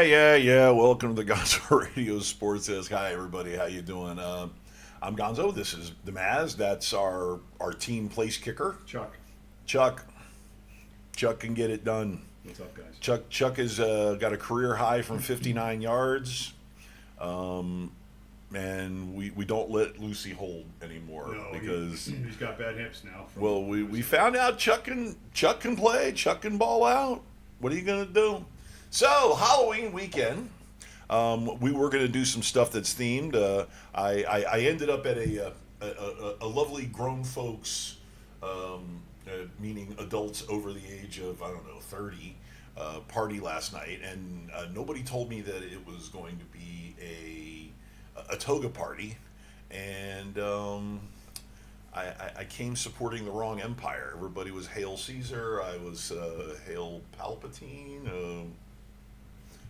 Yeah. Welcome to the Gonzo Radio Sports Desk. Hi, everybody. How you doing? I'm Gonzo. This is the Maz. That's our team place kicker. Chuck. Chuck. Chuck can get it done. What's up, guys? Chuck has got a career high from 59 yards. And we don't let Lucy hold anymore because he's got bad hips now. Well, we found out Chuck can play. Chuck can ball out. What are you gonna do? So Halloween weekend, we were gonna do some stuff that's themed. I ended up at a lovely grown folks, meaning adults over the age of 30, party last night, and nobody told me that it was going to be a toga party, and I came supporting the wrong empire. Everybody was Hail Caesar. I was Hail Palpatine.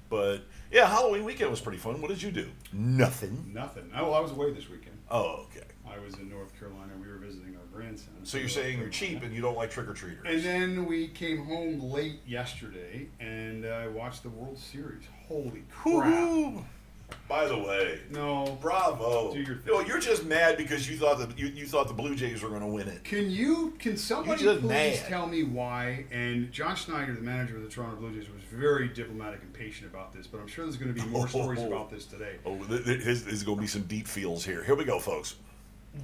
But yeah, Halloween weekend was pretty fun. What did you do? Nothing. Oh, I was away this weekend. Oh, okay. I was in North Carolina. We were visiting our grandson. So you're saying you're cheap and you don't like trick-or-treaters. And then we came home late yesterday and I watched the World Series. Holy crap. Woo-hoo. By the way, no, bravo. Do your thing. No, you're just mad because you thought you thought the Blue Jays were going to win it. Can somebody please tell me why? And John Schneider, the manager of the Toronto Blue Jays, was very diplomatic and patient about this, but I'm sure there's going to be more stories about this today. There's going to be some deep feels here. Here we go, folks.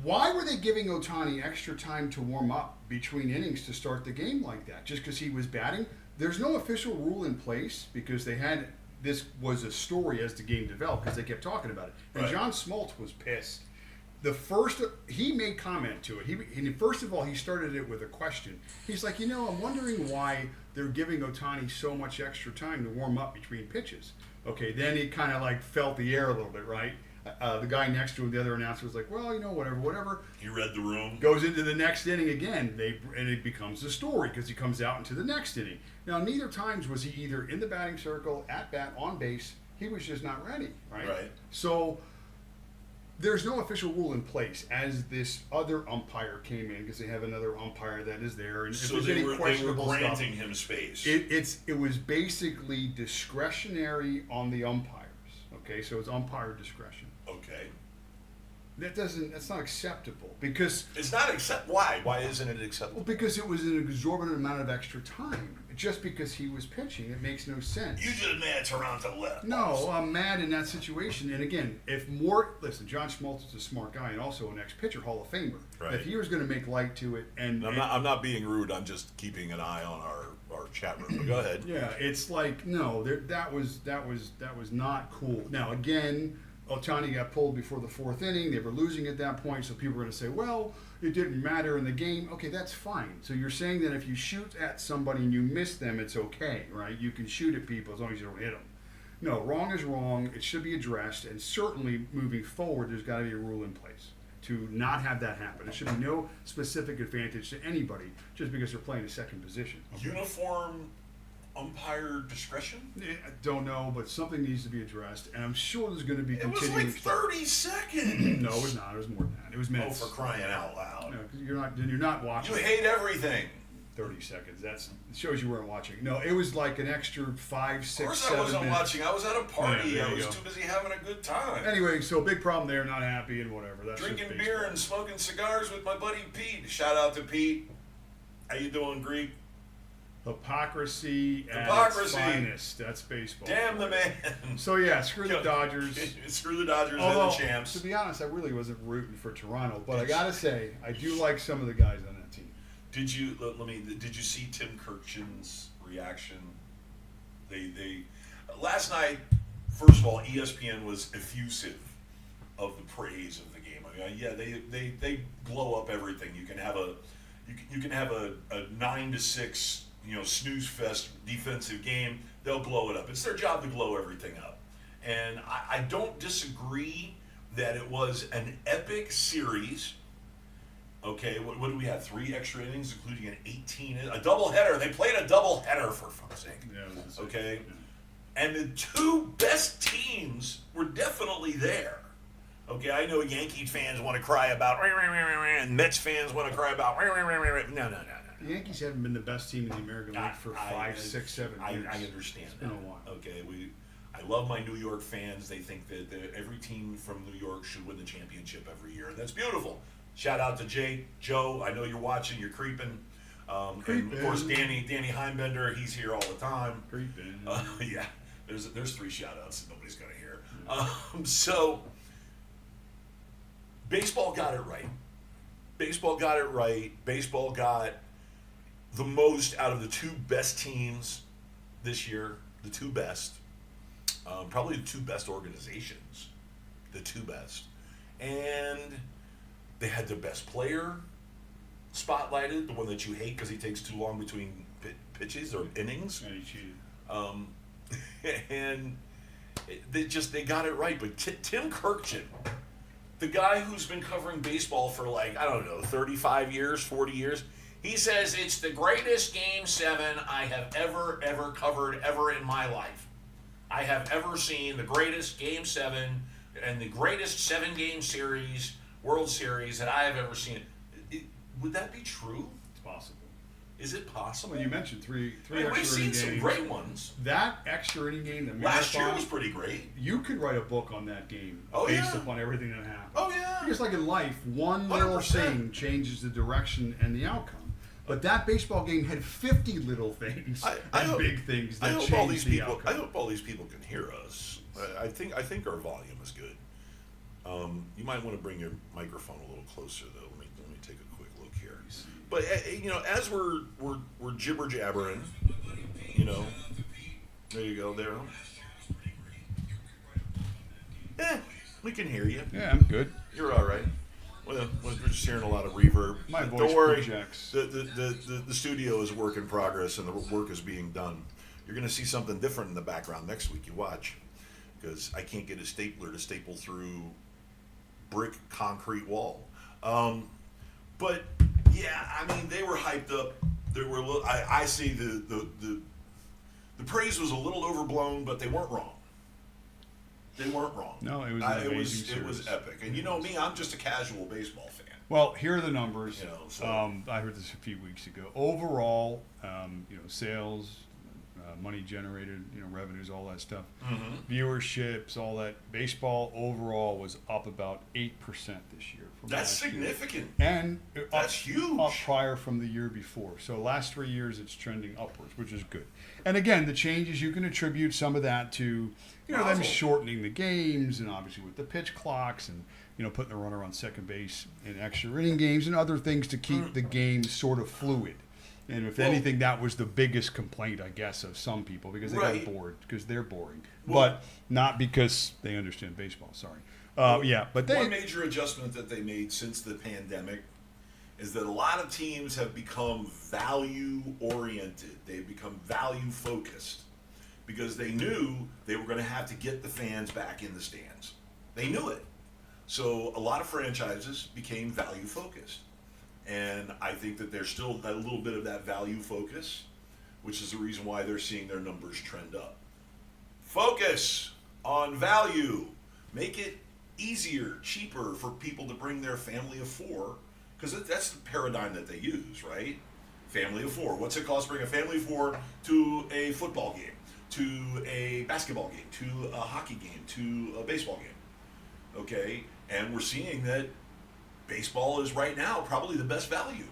Why were they giving Ohtani extra time to warm up between innings to start the game like that? Just because he was batting? There's no official rule in place because they had. This was a story as the game developed because they kept talking about it. And right. John Smoltz was pissed. He made comment to it. First of all, he started it with a question. He's like, I'm wondering why they're giving Ohtani so much extra time to warm up between pitches. Okay, then he kind of like felt the air a little bit, right? The guy next to him, the other announcer, was like, well, whatever. He read the room. Goes into the next inning again, and it becomes a story because he comes out into the next inning. Now, neither times was he either in the batting circle, at bat, on base. He was just not ready, right? Right. So there's no official rule in place as this other umpire came in because they have another umpire that is there. And so if they any were questionable granting stuff, him space. it was basically discretionary on the umpires. Okay, so it's umpire discretion. Okay. That's not acceptable because it's not Why? Why isn't it acceptable? Well, because it was an exorbitant amount of extra time. Just because he was pitching, it makes no sense. You just mad Toronto left. No, I'm mad in that situation. And again, John Schmaltz is a smart guy and also an ex-pitcher, Hall of Famer. Right. If he was going to make light to it, and I'm not being rude. I'm just keeping an eye on our chat room. But go ahead. Yeah, it's like that was not cool. Now again, Ohtani got pulled before the fourth inning. They were losing at that point, so people were going to say, well, it didn't matter in the game. Okay, that's fine. So you're saying that if you shoot at somebody and you miss them, it's okay, right? You can shoot at people as long as you don't hit them. No, wrong is wrong. It should be addressed, and certainly moving forward, there's got to be a rule in place to not have that happen. There should be no specific advantage to anybody just because they're playing a second position. Okay? Uniform umpire discretion? I don't know, but something needs to be addressed, and I'm sure there's going to be continuing. It was like 30 seconds. No, it was not. It was more than that. It was minutes. Oh, for crying out loud! No, 'cause you're not watching. You hate everything. 30 seconds. It shows you weren't watching. No, it was like an extra 5, 6, 7 minutes. Of course, I wasn't watching. I was at a party. Yeah, I was too busy having a good time. Anyway, so big problem there. Not happy and whatever. That's drinking beer and smoking cigars with my buddy Pete. Shout out to Pete. How you doing, Greek? Hypocrisy at its finest. That's baseball. Damn the man. So yeah, screw the Dodgers. Screw the Dodgers. Although, they're the champs. To be honest, I really wasn't rooting for Toronto, but I gotta say, I do like some of the guys on that team. Did you see Tim Kirchin's reaction? They last night. First of all, ESPN was effusive of the praise of the game. I mean, yeah, they blow up everything. You can have a 9-6. Snooze fest defensive game, they'll blow it up. It's their job to blow everything up. And I don't disagree that it was an epic series. Okay, what do we have? 3 extra innings, including a doubleheader. They played a doubleheader, for fuck's sake. Yeah, okay? And the 2 best teams were definitely there. Okay, I know Yankee fans want to cry about, and Mets fans want to cry about, no. The Yankees haven't been the best team in the American League for 5, 6, 7 years. I understand it's been that. a while. Okay, I love my New York fans. They think that every team from New York should win the championship every year, and that's beautiful. Shout out to Joe. I know you're watching. You're creeping. And of course, Danny Heimbender. He's here all the time. Creeping. Yeah. There's 3 shout outs that nobody's gonna hear. So baseball got it right. Baseball got it right. Baseball got the most out of the 2 best teams this year. The 2 best. Probably the 2 best organizations. The 2 best. And they had the best player spotlighted, the one that you hate because he takes too long between pitches or innings. And he cheated. And they got it right. But Tim Kirkchin, the guy who's been covering baseball for 35 years, 40 years, he says it's the greatest Game 7 I have ever covered ever in my life. I have ever seen the greatest Game 7 and the greatest 7-game series, World Series that I have ever seen. Would that be true? It's possible. Is it possible? Well, you mentioned three I mean, extra we've seen inning some games. great ones. That extra inning game, the Last year marathon, was pretty great. you could write a book on that game Oh, based yeah. upon everything that happened. Oh, yeah. Just like in life, one little 100%. thing changes the direction and the outcome. But that baseball game had 50 little things I and hope- big things I that hope all changed these the people. outcome. I hope all these people can hear us. I think our volume is good. You might want to bring your microphone a little closer, though. Let me take a quick look here. But as we're jibber jabbering, there you go, there. We can hear you. Yeah, I'm good. You're all right. Well, we're just hearing a lot of reverb. My Don't voice worry. projects. The studio is a work in progress, and the work is being done. You're going to see something different in the background next week. You watch, because I can't get a stapler to staple through brick concrete wall. But yeah, I mean, they were hyped up. They were. I see the praise was a little overblown, but they weren't wrong. They weren't wrong. No, it was an amazing it was series. epic. And you know me, I'm just a casual baseball fan. Well, here are the numbers. So- I heard this a few weeks ago. Overall, sales, money generated, revenues, all that stuff, viewerships, all that. Baseball overall was up about 8% this year. From That's last year. significant. And That's huge. Up prior from the year before. So last 3 years it's trending upwards, which is good. And again, the changes, you can attribute some of that to them Mazel. shortening the games, and obviously with the pitch clocks, and putting the runner on second base in extra inning games, and other things to keep the game sort of fluid. And if anything, that was the biggest complaint, I guess, of some people, because they Right. got bored, because they're boring, Well- but not because they understand baseball. Sorry. But One major adjustment that they made since the pandemic is that a lot of teams have become value oriented. They've become value focused because they knew they were going to have to get the fans back in the stands. They knew it. So a lot of franchises became value focused. And I think that there's still a little bit of that value focus, which is the reason why they're seeing their numbers trend up. Focus on value. Make it easier, cheaper for people to bring their family of 4, because that's the paradigm that they use, right? Family of 4. What's it cost to bring a family of 4 to a football game, to a basketball game, to a hockey game, to a baseball game? Okay, and we're seeing that baseball is right now probably the best value.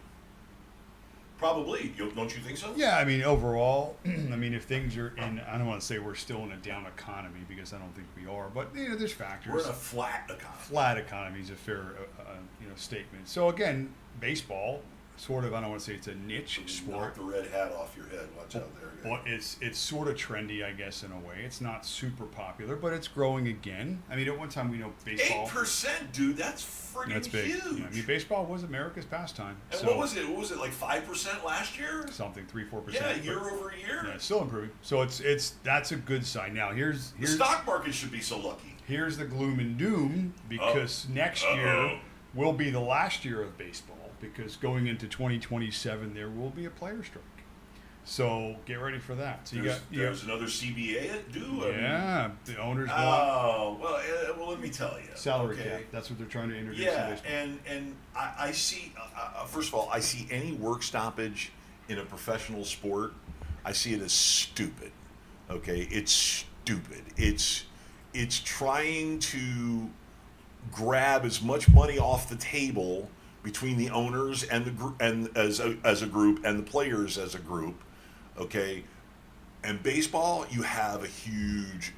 Probably, don't you think so? Yeah, I mean, overall, if things are in, I don't want to say we're still in a down economy, because I don't think we are, but there's factors. We're in a flat economy. Flat economy is a fair, statement. So again, baseball, sort of, I don't want to say it's a niche Knock sport. the red hat off your head. Watch out there. Well, it's sort of trendy, I guess, in a way. It's not super popular, but it's growing again. I mean, at one time we know baseball. 8%, dude. That's friggin' That's big. huge. Yeah, I mean, baseball was America's pastime. And so what was it? What was it, like 5% last year? something 3-4%. Yeah, but- year over year. Yeah, it's still improving. So it's that's a good sign. Now here's The stock market should be so lucky. here's the gloom and doom, because next year will be the last year of baseball, because going into 2027 there will be a player strike. So get ready for that. So There's another CBA due. yeah, the owners want Oh well, let me tell you. salary okay? cap. That's what they're trying to introduce. Yeah, in baseball. and I see. First of all, I see any work stoppage in a professional sport. I see it as stupid. Okay, it's stupid. It's trying to grab as much money off the table between the owners and as a group and the players as a group. Okay, and baseball, you have a huge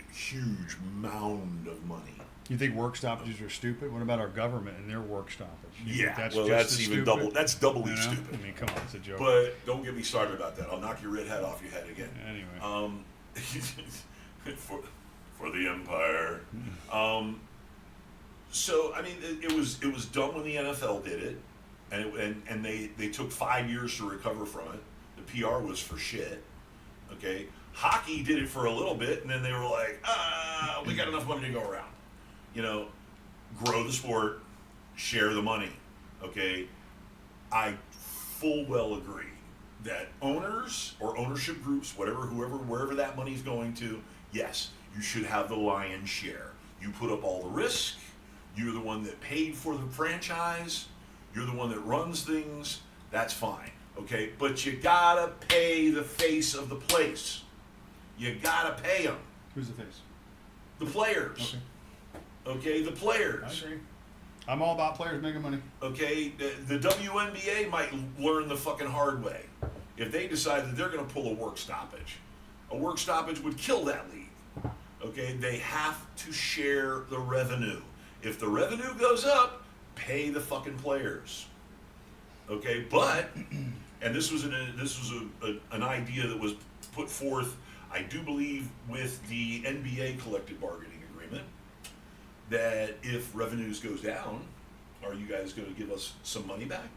mound of money. You think work stoppages are stupid? What about our government and their work stoppage? You think Well, that's even stupid? double. That's doubly You know? stupid. I mean, come on, it's a joke. But don't get me started about that. I'll knock your red hat off your head again. Anyway. For the empire. So I mean, it was dumb when the NFL did it, and they took 5 years to recover from it. The PR was for shit. Okay, hockey did it for a little bit, and then they were like, we got enough money to go around. You know, grow the sport, share the money. Okay, I full well agree that owners or ownership groups, wherever that money's going to, yes, you should have the lion's share. You put up all the risk. You're the one that paid for the franchise. You're the one that runs things. That's fine. Okay, but you gotta pay the face of the place. You gotta pay them. Who's the face? The players. Okay, the players. I agree. I'm all about players making money. Okay, the WNBA might learn the fucking hard way if they decide that they're going to pull a work stoppage. A work stoppage would kill that league. Okay, they have to share the revenue. If the revenue goes up, pay the fucking players. Okay, but and this was an idea that was put forth, I do believe, with the NBA collective bargaining agreement, that if revenues goes down, are you guys going to give us some money back?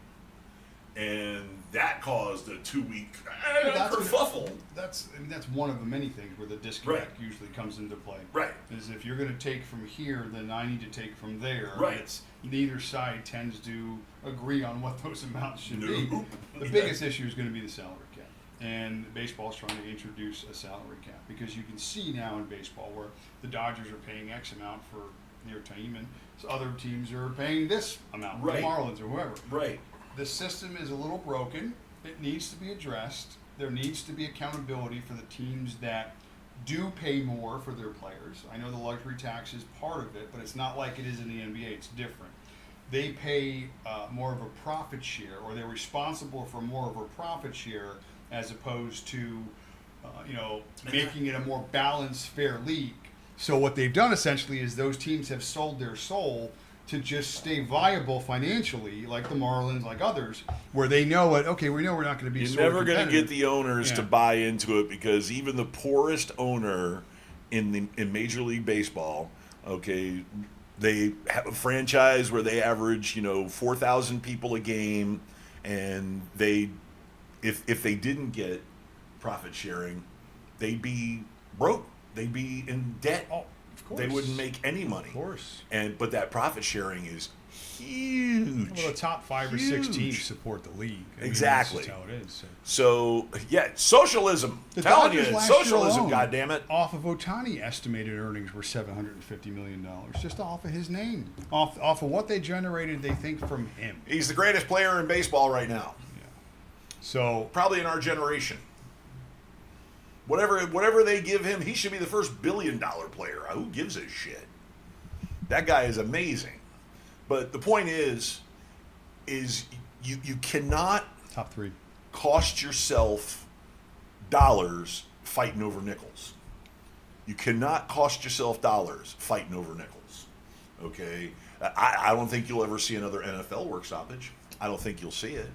And that caused a 2-week kerfuffle. That's one of the many things where the disconnect usually comes into play. Right. Is if you're going to take from here, then I need to take from there. Right. Neither side tends to agree on what those amounts should be. The Yeah. biggest issue is going to be the salary cap. And baseball is trying to introduce a salary cap because you can see now in baseball where the Dodgers are paying X amount for near team and so other teams are paying this amount, Right. the Marlins or whoever. Right. The system is a little broken. It needs to be addressed. There needs to be accountability for the teams that do pay more for their players. I know the luxury tax is part of it, but it's not like it is in the NBA. It's different. They pay more of a profit share, or they're responsible for more of a profit share as opposed to, making it a more balanced, fair league. So what they've done essentially is those teams have sold their soul to just stay viable financially, like the Marlins, like others, where they know it. Okay, we know we're not going to be. You're never going to get the owners to buy into it because even the poorest owner in Major League Baseball, okay, they have a franchise where they average 4,000 people a game, and if they didn't get profit sharing, they'd be broke. They'd be in debt. Oh, of course. They wouldn't make any money. Of course. But that profit sharing is huge. Well, the top 5 or 6 teams support the league. I mean, Exactly. that's just how it is. So yeah, socialism. The Telling Dodgers you, last year socialism. alone, God damn it. Off of Ohtani, estimated earnings were $750 million, just off of his name, off of what they generated. They think from him. He's the greatest player in baseball right now. Yeah. So Probably in our generation. Whatever they give him, he should be the first $1 billion player. Who gives a shit? That guy is amazing. But the point is you cannot top 3. cost yourself dollars fighting over nickels. You cannot cost yourself dollars fighting over nickels. Okay? I don't think you'll ever see another NFL work stoppage. I don't think you'll see it.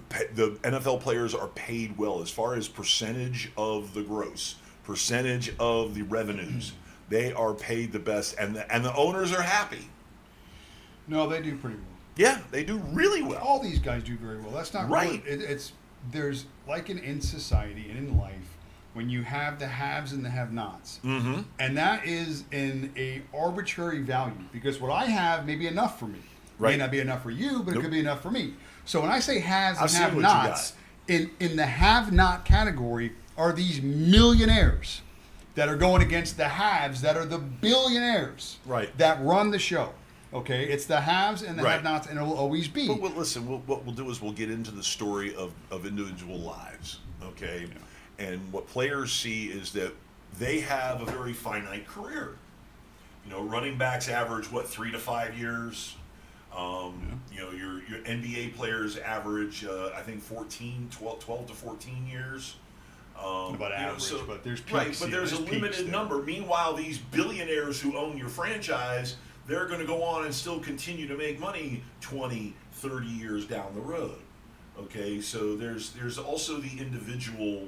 The NFL players are paid well as far as percentage of the gross, percentage of the revenues. They are paid the best, and the owners are happy. No, they do pretty well. Yeah, they do really well. All these guys do very well. That's not Right. Really, there's like in society and in life when you have the haves and the have-nots, and that is in a arbitrary value because what I have may be enough for me. Right. May not be enough for you, but it could be enough for me. So when I say haves and I've seen what you have-nots, in the have-not category are these millionaires that are going against the haves that are the billionaires Right. that run the show. Okay, it's the haves and the Right. have-nots, and it will always be. But listen, what we'll do is we'll get into the story of individual lives, okay? And what players see is that they have a very finite career. You know, running backs average, 3 to 5 years? You know, your NBA players average, I think 12 to 14 years. About average, but there's peaks. Right, but there's a limited there. number. Meanwhile, these billionaires who own your franchise, they're going to go on and still continue to make money 20, 30 years down the road. Okay, so there's also the individual.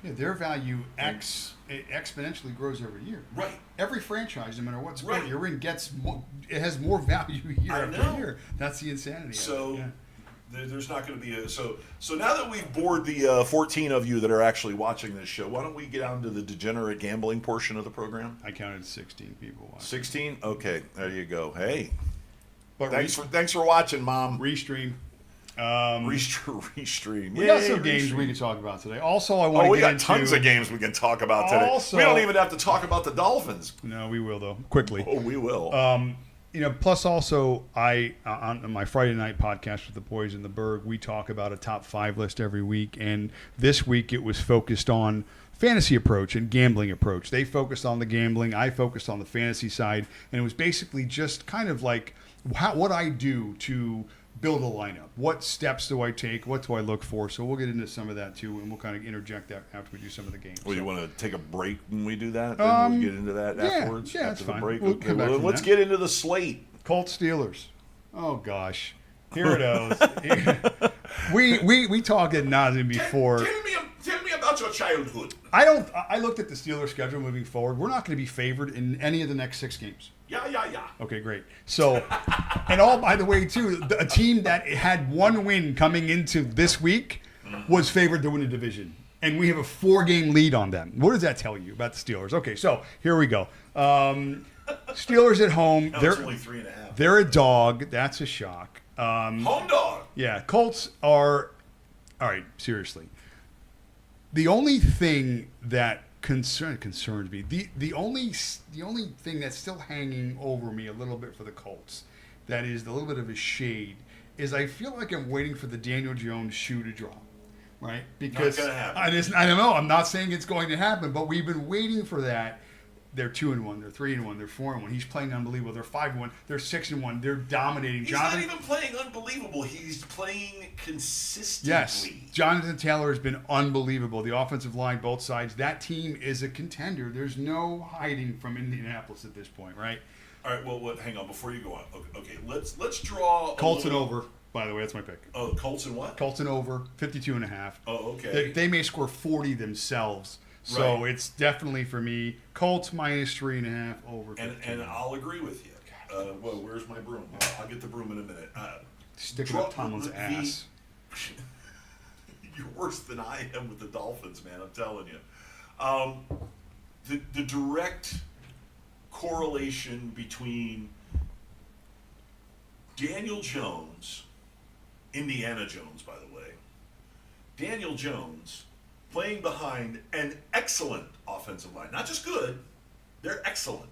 Yeah, their value exponentially grows every year. Right. Every franchise, no matter what sport Right. you're in, it has more value year I after know. year. That's the insanity. So of it. there's not going to be a so now that we've bored the 14 of you that are actually watching this show, why don't we get down to the degenerate gambling portion of the program? I counted 16 people watching. 16? Okay, there you go. Hey, But thanks for watching, Mom. Restream. Restream. We got some games we can talk about today. Also, I want to we get got into tons of games we can talk about today. Also- We don't even have to talk about the Dolphins. No, we will though quickly. Oh, we will. You know, plus also I on my Friday night podcast with the boys in the Berg, we talk about a top 5 list every week, and this week it was focused on fantasy approach and gambling approach. They focused on the gambling, I focused on the fantasy side, and it was basically just kind of like what I do to build a lineup. What steps do I take? What do I look for? So we'll get into some of that too, and we'll kind of interject that after we do some of the games. Well, you So- want to take a break when we do that? Then we'll get into that afterwards? yeah, that's after the fine. break? We'll Okay, come back well, from let's that. get into the slate. Colts Steelers. Oh gosh, here it goes. we talked ad nauseum before. Tell me about your childhood. I looked at the Steelers schedule moving forward. We're not going to be favored in any of the next 6 games. Yeah. Okay, great. So, and by the way, too, a team that had 1 win coming into this week was favored to win the division. And we have a 4-game lead on them. What does that tell you about the Steelers? Okay, so here we go. Steelers at home. No, it's only 3.5. They're a dog. That's a shock. Home dog. Yeah, Colts are. All right, seriously. The only thing that concerns me, the only thing that's still hanging over me a little bit for the Colts, that is a little bit of a shade, is I feel like I'm waiting for the Daniel Jones shoe to drop, right? Because Not gonna happen. I don't know. I'm not saying it's going to happen, but we've been waiting for that. They're 2-1. They're 3-1. They're 4-1. He's playing unbelievable. They're 5-1. They're 6-1. They're dominating. He's not even playing unbelievable. He's playing consistently. Yes, Jonathan Taylor has been unbelievable. The offensive line, both sides. That team is a contender. There's no hiding from Indianapolis at this point, right? All right. Well, hang on before you go on. Okay. Let's draw. Colts and over. By the way, that's my pick. Oh, Colts and what? Colts and over. 52.5. Oh, okay. They may score 40 themselves. So Right. it's definitely for me. Colts minus 3.5 over. And I'll agree with you. Well, where's my broom? I'll get the broom in a minute. Stick it up Tomlin's ass. You're worse than I am with the Dolphins, man. I'm telling you. The direct correlation between Daniel Jones, Indiana Jones, by the way, Daniel Jones playing behind an excellent offensive line. Not just good, they're excellent.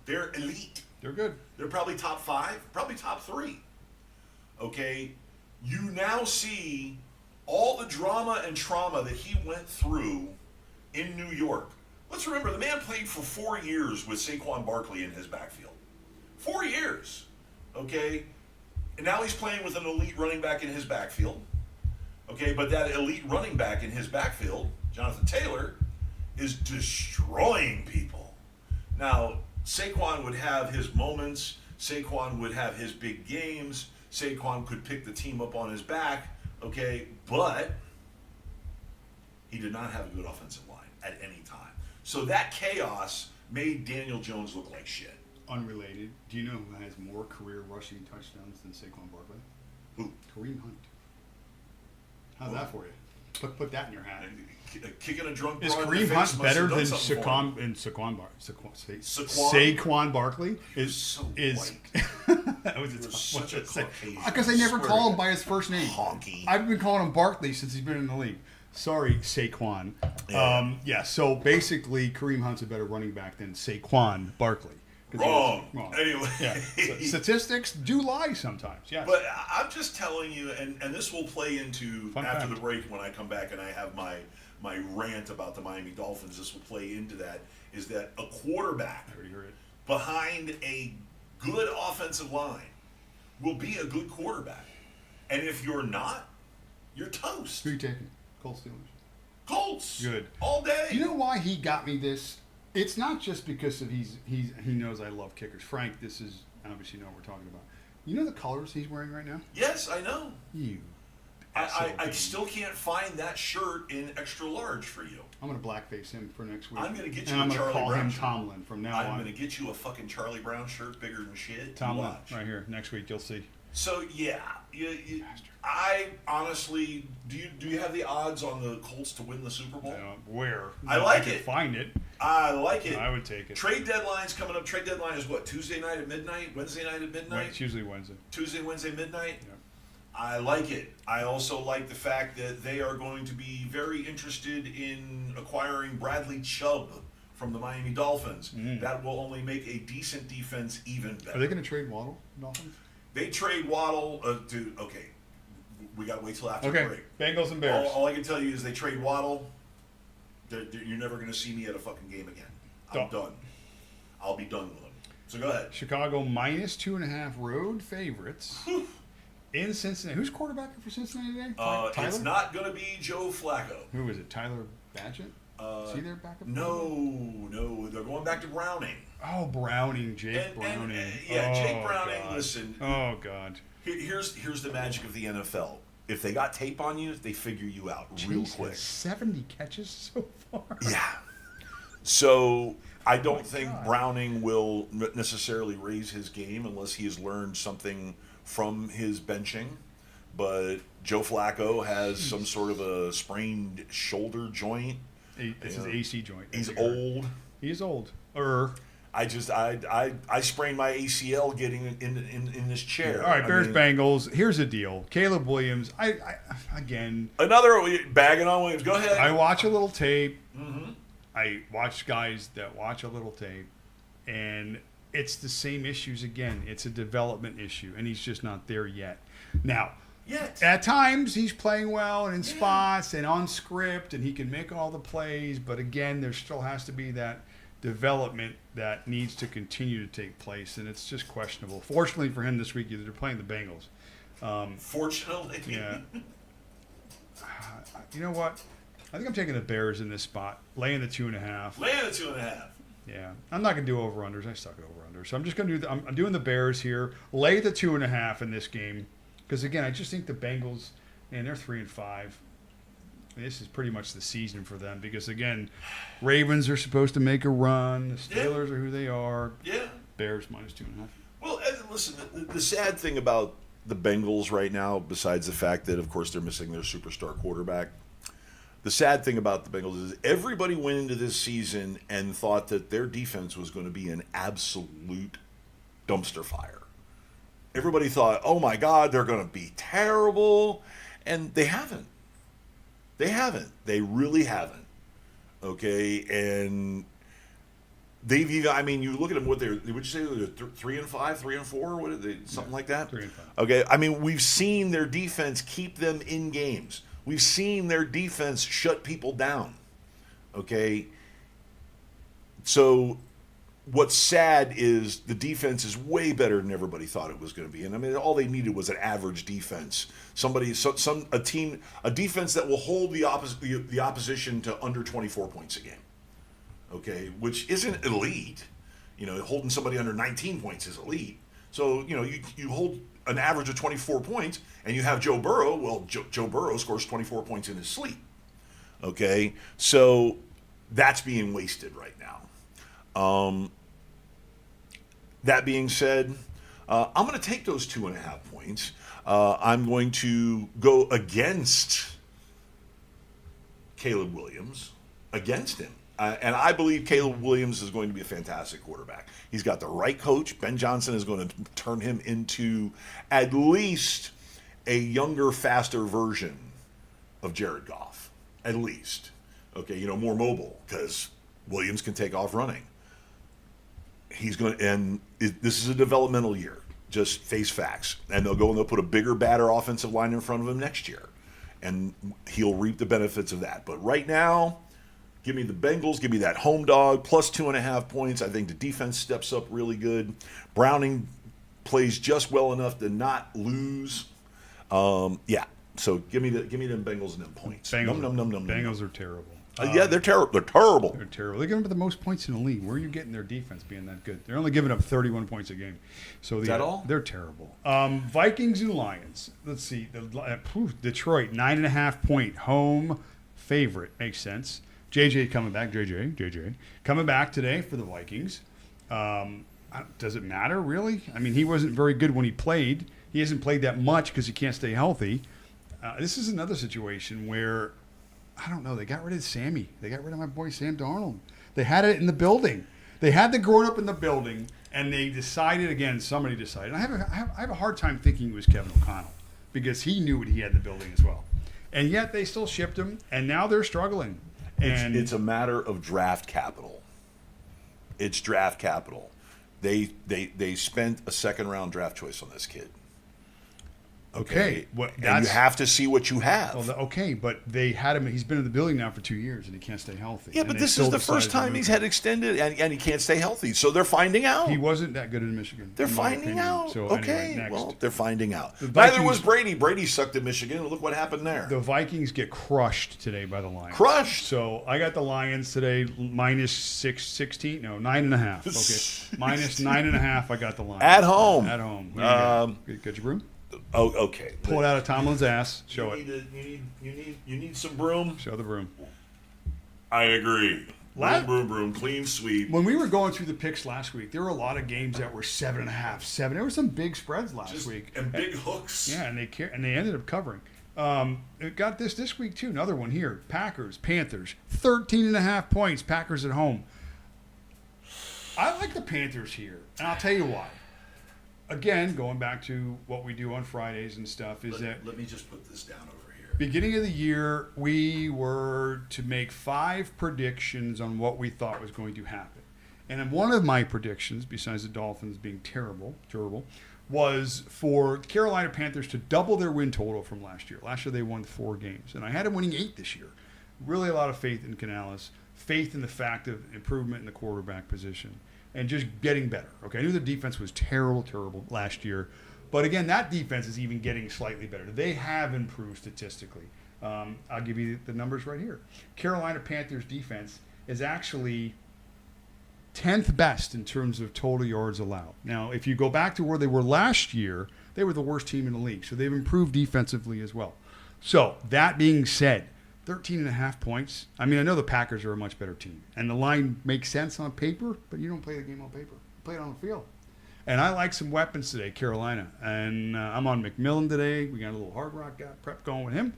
They're elite. They're good. They're probably top 5, probably top 3. Okay? You now see all the drama and trauma that he went through in New York. Let's remember, the man played for 4 years with Saquon Barkley in his backfield. 4 years. Okay? And now he's playing with an elite running back in his backfield. Okay, but that elite running back in his backfield, Jonathan Taylor, is destroying people. Now, Saquon would have his moments. Saquon would have his big games. Saquon could pick the team up on his back. Okay, but he did not have a good offensive line at any time. So that chaos made Daniel Jones look like shit. Unrelated. Do you know who has more career rushing touchdowns than Saquon Barkley? Who? Kareem Hunt. How's that for you? Put that in your hat. Kicking a drunk Is broad in the Kareem face Hunt must better have done than something for him. Saquon Barkley? So white. That was a You're tough such one to a say. Caucasian, Because I I never swear call to him by his first name. Honky. I've been calling him Barkley since he's been in the league. Sorry, Saquon. Yeah. So basically, Kareem Hunt's a better running back than Saquon Barkley. Wrong. Wrong. Anyway. Yeah. So statistics do lie sometimes, yes. But I'm just telling you, and this will play into Fun after fact. the break when I come back and I have my rant about the Miami Dolphins. This will play into that. is that a quarterback I already heard it. behind a good offensive line will be a good quarterback. And if you're not, you're toast. Who are you taking? Colts, Steelers. Colts. Good. All day. Do you know why he got me this? It's not just because of he knows I love kickers. Frank, this is obviously you know what we're talking about. You know the colors he's wearing right now? Yes, I know. You. I still can't find that shirt in extra large for you. I'm gonna blackface him for next week. I'm gonna get you and a I'm gonna Charlie call Brown him shirt. Tomlin from now I'm on. gonna get you a fucking Charlie Brown shirt bigger than shit. Tomlin, Watch. right here next week. You'll see. So yeah, I honestly, do you have the odds on the Colts to win the Super Bowl? Where? I like can it. Find it. I like it. I would take it. Trade deadline's coming up. Trade deadline is what? Tuesday night at midnight? Wednesday night at midnight? It's usually Wednesday. Tuesday, Wednesday, midnight? Yep. I like it. I also like the fact that they are going to be very interested in acquiring Bradley Chubb from the Miami Dolphins. That will only make a decent defense even better. Are they going to trade Waddle? Dolphins? They trade Waddle okay. We got to wait till after the break. Bengals and Bears. All I can tell you is they trade Waddle. You're never going to see me at a fucking game again. I'm done. I'll be done with them. So go ahead. Chicago -2.5 road favorites in Cincinnati. Who's quarterbacking for Cincinnati today? Tyler? It's not going to be Joe Flacco. Who is it? Tyler Badgett? Is he their backup? No. They're going back to Browning. Oh, Browning. Jake Browning. Jake Browning. God. Listen. Oh, God. Here's the magic of the NFL. If they got tape on you, they figure you out real quick. 70 catches so far. Yeah. So I don't think Browning will necessarily raise his game unless he has learned something from his benching. But Joe Flacco has some sort of a sprained shoulder joint. It's his AC joint. He's old. He is old. I sprained my ACL getting in this chair. All right, Bengals. Here's the deal. Caleb Williams. Again. Another bagging on Williams. Go ahead. I watch a little tape. Mm-hmm. I watch guys that watch a little tape, and it's the same issues again. It's a development issue, and he's just not there yet. Now, at times he's playing well and in spots and on script, and he can make all the plays. But again, there still has to be that development that needs to continue to take place, and it's just questionable. Fortunately for him this week, they're playing the Bengals. Fortunately, yeah. You know what? I think I'm taking the Bears in this spot, laying the 2.5. Laying the 2.5. Yeah, I'm not gonna do over-unders. I suck at over-unders, so I'm just gonna do. I'm doing the Bears here. Lay the 2.5 in this game, because again, I just think the Bengals, man, they're 3-5. This is pretty much the season for them because again, Ravens are supposed to make a run. The Steelers are who they are. Yeah. Bears -2.5. Well, listen, the sad thing about the Bengals right now, besides the fact that of course they're missing their superstar quarterback. The sad thing about the Bengals is everybody went into this season and thought that their defense was going to be an absolute dumpster fire. Everybody thought, oh my God, they're going to be terrible. And they haven't. They haven't. They really haven't. Okay? And they've even, I mean, you look at them, would you say they're 3-5, 3-4? What are they? Something like that? 3-5. Okay? I mean, we've seen their defense keep them in games. We've seen their defense shut people down, okay? So what's sad is the defense is way better than everybody thought it was going to be. And I mean, all they needed was an average defense. A defense that will hold the opposition to under 24 points a game, okay? Which isn't elite. You know, holding somebody under 19 points is elite. So, you know, you hold an average of 24 points, and you have Joe Burrow. Well, Joe Burrow scores 24 points in his sleep. Okay? So that's being wasted right now. That being said, I'm going to take those 2.5 points. I'm going to go against Caleb Williams, against him. And I believe Caleb Williams is going to be a fantastic quarterback. He's got the right coach. Ben Johnson is going to turn him into at least a younger, faster version of Jared Goff. At least. Okay, you know, more mobile because Williams can take off running. This is a developmental year. Just face facts. And they'll go and they'll put a bigger, badder offensive line in front of him next year. And he'll reap the benefits of that. But right now, Give me the Bengals. Give me that home dog plus 2.5 points. I think the defense steps up really good. Browning plays just well enough to not lose. Yeah. So give me them Bengals and them points. Bengals are terrible. Yeah, they're terrible. They're terrible. They're terrible. They're giving up the most points in the league. Where are you getting their defense being that good? They're only giving up 31 points a game. So Is that all? They're terrible. Vikings and Lions. Let's see. Detroit, 9.5-point home favorite. Makes sense. JJ coming back. JJ coming back today for the Vikings. Does it matter, really? I mean, he wasn't very good when he played. He hasn't played that much because he can't stay healthy. This is another situation where, I don't know, they got rid of Sammy. They got rid of my boy Sam Darnold. They had it in the building. They had the grown-up in the building, and they decided, again, somebody decided. I have a hard time thinking it was Kevin O'Connell because he knew what he had in the building as well. And yet they still shipped him, and now they're struggling. And It's a matter of draft capital. It's draft capital. They spent a second-round draft choice on this kid. Okay. And you have to see what you have. Well, okay, but they had him. He's been in the building now for 2 years, and he can't stay healthy. Yeah, but this is the first time he's had extended, and he can't stay healthy. So they're finding out. He wasn't that good in Michigan. They're finding out. So okay, anyway, next. well, they're finding out. Vikings- Neither was Brady. Brady sucked at Michigan, and look what happened there. The Vikings get crushed today by the Lions. Crushed. So I got the Lions today minus 16. No, 9.5. Okay, minus 9.5. I got the Lions At home. At home. Got your broom? Oh, okay. Pull it out of Tomlin's ass. Show you it. You need some broom. Show the broom. I agree. Broom, clean sweep. When we were going through the picks last week, there were a lot of games that were 7.5, 7. There were some big spreads last week and big hooks. Yeah, and they ended up covering. It got this week too. Another one here. Packers, Panthers, 13.5 points. Packers at home. I like the Panthers here, and I'll tell you why. Again, going back to what we do on Fridays and stuff, let me just put this down over here. Beginning of the year, we were to make 5 predictions on what we thought was going to happen. And one of my predictions, besides the Dolphins being terrible, was for the Carolina Panthers to double their win total from last year. Last year they won 4 games, and I had them winning 8 this year. Really a lot of faith in Canales, faith in the fact of improvement in the quarterback position, and just getting better. Okay, I knew the defense was terrible last year. But again, that defense is even getting slightly better. They have improved statistically. I'll give you the numbers right here. Carolina Panthers defense is actually 10th best in terms of total yards allowed. Now, if you go back to where they were last year, they were the worst team in the league. So they've improved defensively as well. So that being said, 13.5 points. I mean, I know the Packers are a much better team. And the line makes sense on paper, but you don't play the game on paper. You play it on the field. And I like some weapons today, Carolina. And I'm on McMillan today. We got a little Hard Rock prep going with him.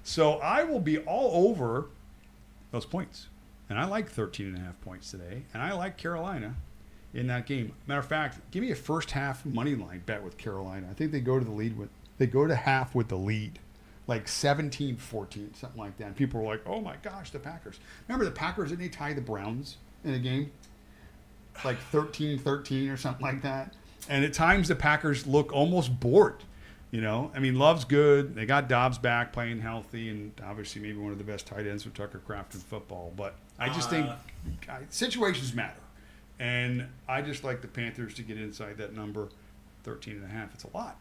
So I will be all over those points. And I like 13.5 points today. And I like Carolina in that game. Matter of fact, give me a first half money line bet with Carolina. I think they go to half with the lead. Like 17-14, something like that. And people were like, oh my gosh, the Packers. Remember the Packers, didn't they tie the Browns in a game? Like 13-13 or something like that. And at times the Packers look almost bored. You know, I mean, Love's good. They got Dobbs back playing healthy, and obviously maybe one of the best tight ends with Tucker Kraft in football. But I just think situations matter. And I just like the Panthers to get inside that number, 13.5. It's a lot.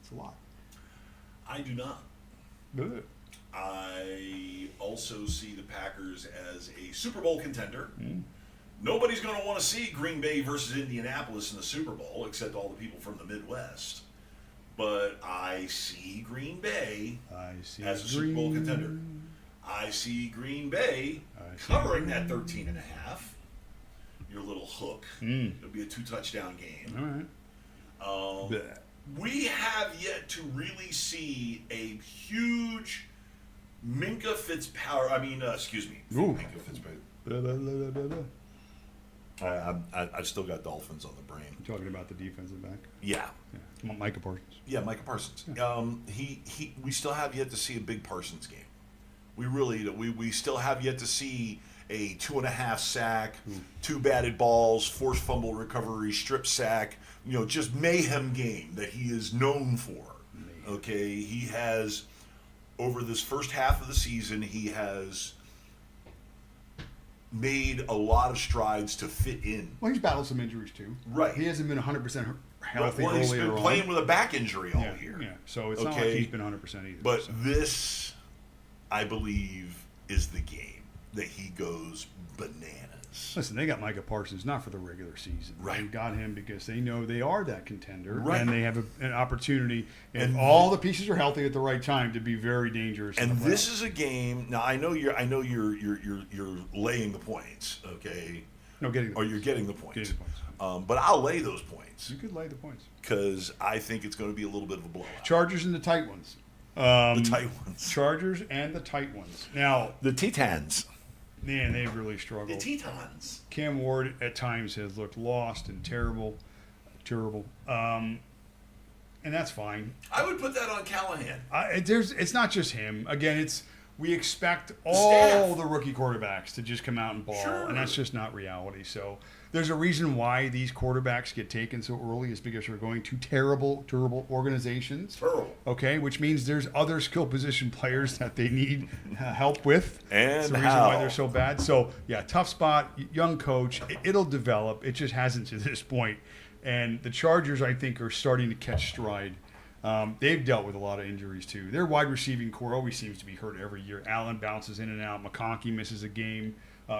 It's a lot. I do not. Good. I also see the Packers as a Super Bowl contender. Nobody's going to want to see Green Bay versus Indianapolis in the Super Bowl, except all the people from the Midwest. But I see Green Bay as a Super Bowl contender. I see Green Bay covering that 13.5. Your little hook. It'll be a 2-touchdown game. All right. We have yet to really see a huge Minka Fitzpatrick. Minka Fitzpatrick. I've still got Dolphins on the brain. You're talking about the defensive back? Yeah. Micah Parsons. Yeah, Micah Parsons. Yeah. We still have yet to see a big Parsons game. We still have yet to see a 2.5 sack, 2 batted balls, forced fumble recovery, strip sack, just mayhem game that he is known for. Okay, he has, over this first half of the season, he has made a lot of strides to fit in. Well, he's battled some injuries too. Right. He hasn't been 100% healthy Well, he's earlier been on. playing with a back injury all yeah, year. Yeah, so it's not like he's been 100% either. But so. this, I believe, is the game that he goes bananas. Listen, they got Micah Parsons not for the regular season. Right. They got him because they know they are that contender, Right. and they have an opportunity, if And all the pieces are healthy at the right time, to be very dangerous. And this is a game. Now I know you're laying the points, okay? No, getting the Or points. you're getting the points. Getting the points. But I'll lay those points You could lay the points. because I think it's going to be a little bit of a blowout. Chargers and the tight ones. The tight ones. Chargers and the tight ones. Now, The Titans. man, they've really struggled. The Titans. Cam Ward at times has looked lost and terrible. And that's fine. I would put that on Callahan. It's not just him. Again, we expect all Staff. the rookie quarterbacks to just come out and ball, Sure. and that's just not reality. So there's a reason why these quarterbacks get taken so early is because they're going to terrible organizations. Terrible. Okay, which means there's other skill position players that they need help with. And that's the reason why they're so bad. So yeah, tough spot, young coach. It'll develop. It just hasn't to this point. And the Chargers, I think, are starting to catch stride. They've dealt with a lot of injuries too. Their wide receiving core always seems to be hurt every year. Allen bounces in and out. McConkey misses a game.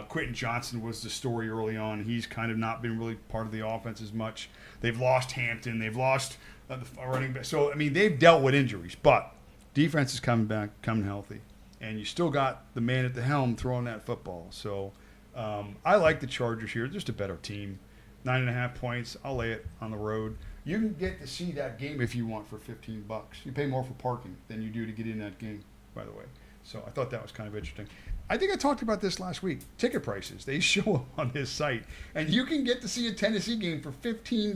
Quentin Johnson was the story early on. He's kind of not been really part of the offense as much. They've lost Hampton. They've lost the running back. So, I mean, they've dealt with injuries. But defense is coming back, coming healthy. And you still got the man at the helm throwing that football. So I like the Chargers here. Just a better team. 9.5 points. I'll lay it on the road. You can get to see that game if you want for $15. You pay more for parking than you do to get in that game, by the way. So I thought that was kind of interesting. I think I talked about this last week. Ticket prices. They show up on this site. And you can get to see a Tennessee game for $15.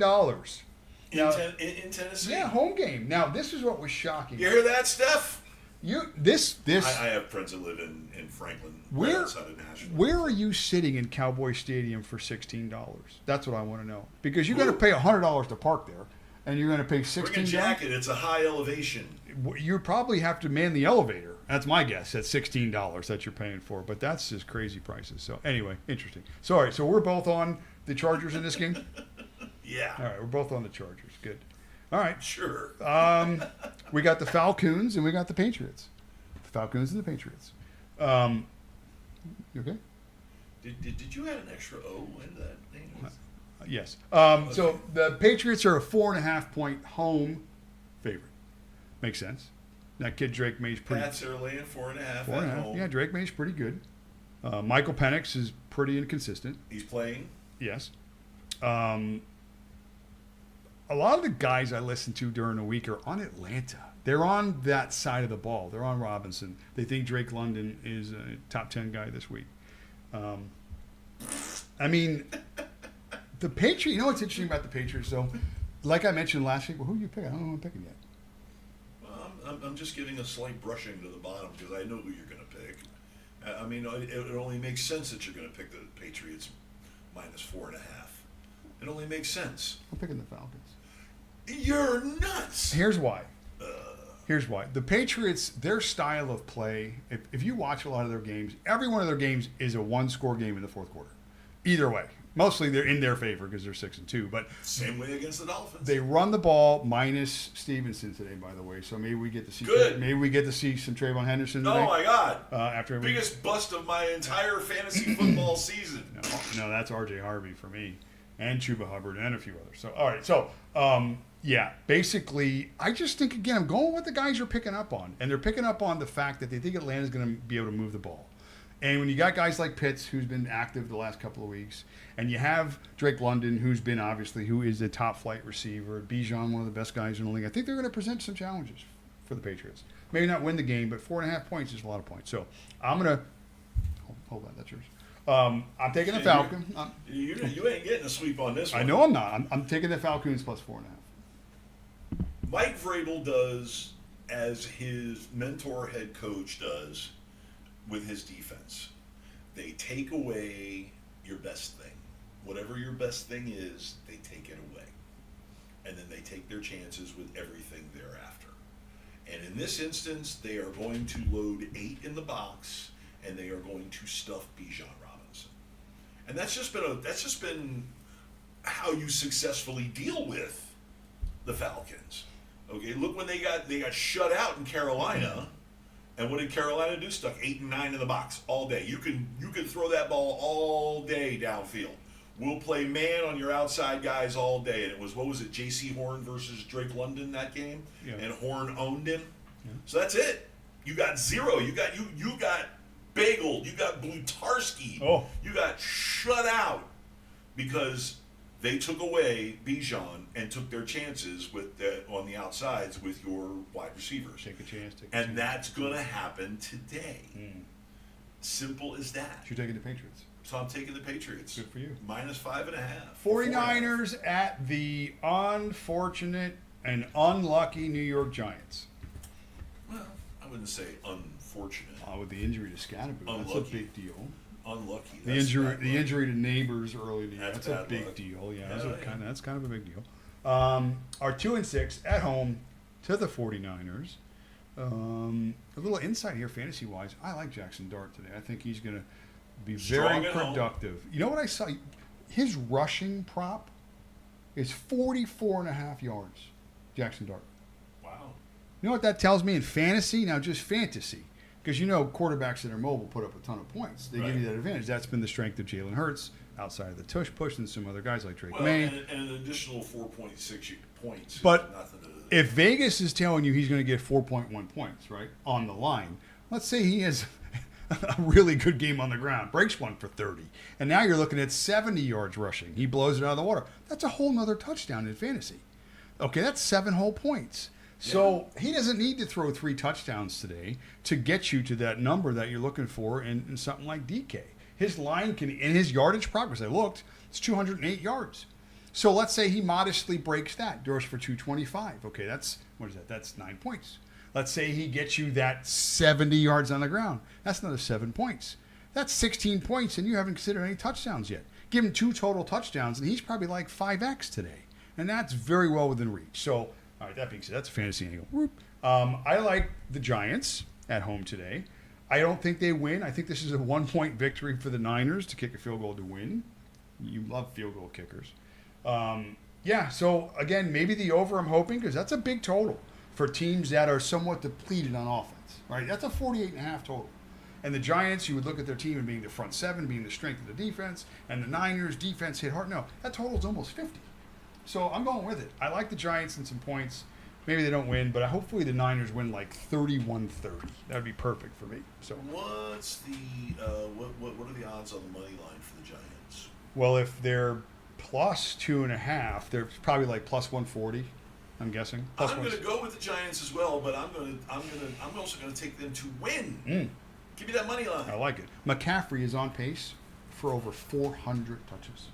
Now, In Tennessee? yeah, home game. Now, this is what was shocking. You hear that, Steph? This I have friends that live in Franklin, Where- right outside of Nashville. Where are you sitting in Cowboy Stadium for $16? That's what I want to know. Because you're going to pay $100 to park there, and you're going to pay $16. Bring a jacket. It's a high elevation. You probably have to man the elevator. That's my guess. At $16 that you're paying for, but that's just crazy prices. So anyway, interesting. Sorry. So we're both on the Chargers in this game. Yeah. All right, we're both on the Chargers. Good. All right. Sure. We got the Falcons and we got the Patriots. The Falcons and the Patriots. You okay? Did you add an extra O into that thing? Yes. So the Patriots are a 4.5-point home favorite. Makes sense. That kid Drake May's pretty. Pats are laying 4.5 at 4.5. home. Yeah, Drake May's pretty good. Michael Penix is pretty inconsistent. He's playing. Yes. A lot of the guys I listen to during the week are on Atlanta. They're on that side of the ball. They're on Robinson. They think Drake London is a top 10 guy this week. I mean, the Patriots, you know what's interesting about the Patriots, though? Like I mentioned last week, well, who are you picking? I don't know who I'm picking yet. Well, I'm just giving a slight brushing to the bottom because I know who you're going to pick. I mean, it only makes sense that you're going to pick the Patriots minus 4.5. It only makes sense. I'm picking the Falcons. You're nuts. Here's why. The Patriots, their style of play, if you watch a lot of their games, every one of their games is a one-score game in the fourth quarter. Either way. Mostly they're in their favor because they're 6-2. But same way against the Dolphins. They run the ball minus Stevenson today, by the way. So maybe we get to see some Trayvon Henderson today. Oh my God! After biggest bust of my entire fantasy football season. No, that's R.J. Harvey for me, and Chuba Hubbard, and a few others. So all right, so yeah, basically, I just think again, I'm going with what the guys are picking up on, and they're picking up on the fact that they think Atlanta's going to be able to move the ball. And when you got guys like Pitts, who's been active the last couple of weeks, and you have Drake London, who is a top flight receiver, Bijan, one of the best guys in the league, I think they're going to present some challenges for the Patriots. Maybe not win the game, but 4.5 points is a lot of points. So I'm going to hold on, that's yours. I'm taking the Falcons. You ain't getting a sweep on this one. I know I'm not. I'm taking the Falcons plus 4.5. Mike Vrabel does as his mentor head coach does with his defense. They take away your best thing. Whatever your best thing is, they take it away. And then they take their chances with everything thereafter. And in this instance, they are going to load 8 in the box, and they are going to stuff Bijan Robinson. And that's just been how you successfully deal with the Falcons. Okay, look when they got shut out in Carolina, and what did Carolina do? Stuck 8 and 9 in the box all day. You can throw that ball all day downfield. We'll play man on your outside guys all day. And it was, what was it, J.C. Horn versus Drake London that game? Yeah. And Horn owned him. Yeah. So that's it. You got zero. You got bageled. You got Blutarski. Oh. You got shut out because they took away Bijan and took their chances on the outsides with your wide receivers. Take a chance. And that's going to happen today. Mm. Simple as that. You're taking the Patriots. So I'm taking the Patriots. Good for you. -5.5. 49ers at the unfortunate and unlucky New York Giants. Well, I wouldn't say unfortunate. With the injury to Scannaboo, that's Unlucky. a big deal. Unlucky. The injury to Neighbors early in the year. That's That's a bad big luck. deal. Yeah, Yeah, yeah. that's kind of a big deal. Are 2-6 at home to the 49ers. A little insight here, fantasy wise. I like Jackson Dart today. I think he's going to be Strong very at home. productive. You know what I saw? His rushing prop is 44.5 yards. Jackson Dart. Wow. You know what that tells me in fantasy? Now, just fantasy. Because you know quarterbacks that are mobile put up a ton of points. They give you that advantage. That's been the strength of Jalen Hurts outside of the tush push and some other guys like Drake Well, May. and an additional 4.6 points. But nothing to if Vegas is telling you he's going to get 4.1 points, right, on the line, let's say he has a really good game on the ground, breaks one for 30, and now you're looking at 70 yards rushing. He blows it out of the water. That's a whole nother touchdown in fantasy. Okay, that's 7 whole points. So he doesn't need to throw 3 touchdowns today to get you to that number that you're looking for in something like DK. His line can, in his yardage progress, I looked, it's 208 yards. So let's say he modestly breaks that, goes for 225. Okay, what is that? That's 9 points. Let's say he gets you that 70 yards on the ground. That's another 7 points. That's 16 points, and you haven't considered any touchdowns yet. Give him 2 total touchdowns, and he's probably like 5x today. And that's very well within reach. So, all right, that being said, that's a fantasy angle. Whoop. I like the Giants at home today. I don't think they win. I think this is a 1-point victory for the Niners to kick a field goal to win. You love field goal kickers. So again, maybe the over I'm hoping, because that's a big total for teams that are somewhat depleted on offense, right? That's a 48.5 total. And the Giants, you would look at their team and being the front seven, being the strength of the defense, and the Niners defense hit hard. No, that total's almost 50. So I'm going with it. I like the Giants in some points. Maybe they don't win, but hopefully the Niners win like 31-30. That would be perfect for me. So What's the what are the odds on the money line for the Giants? well, if they're plus 2.5, they're probably like plus 140. I'm guessing. Plus I'm going to go with the Giants as well, but I'm also going to take them to win. Give me that money line. I like it. McCaffrey is on pace for over 400 touches.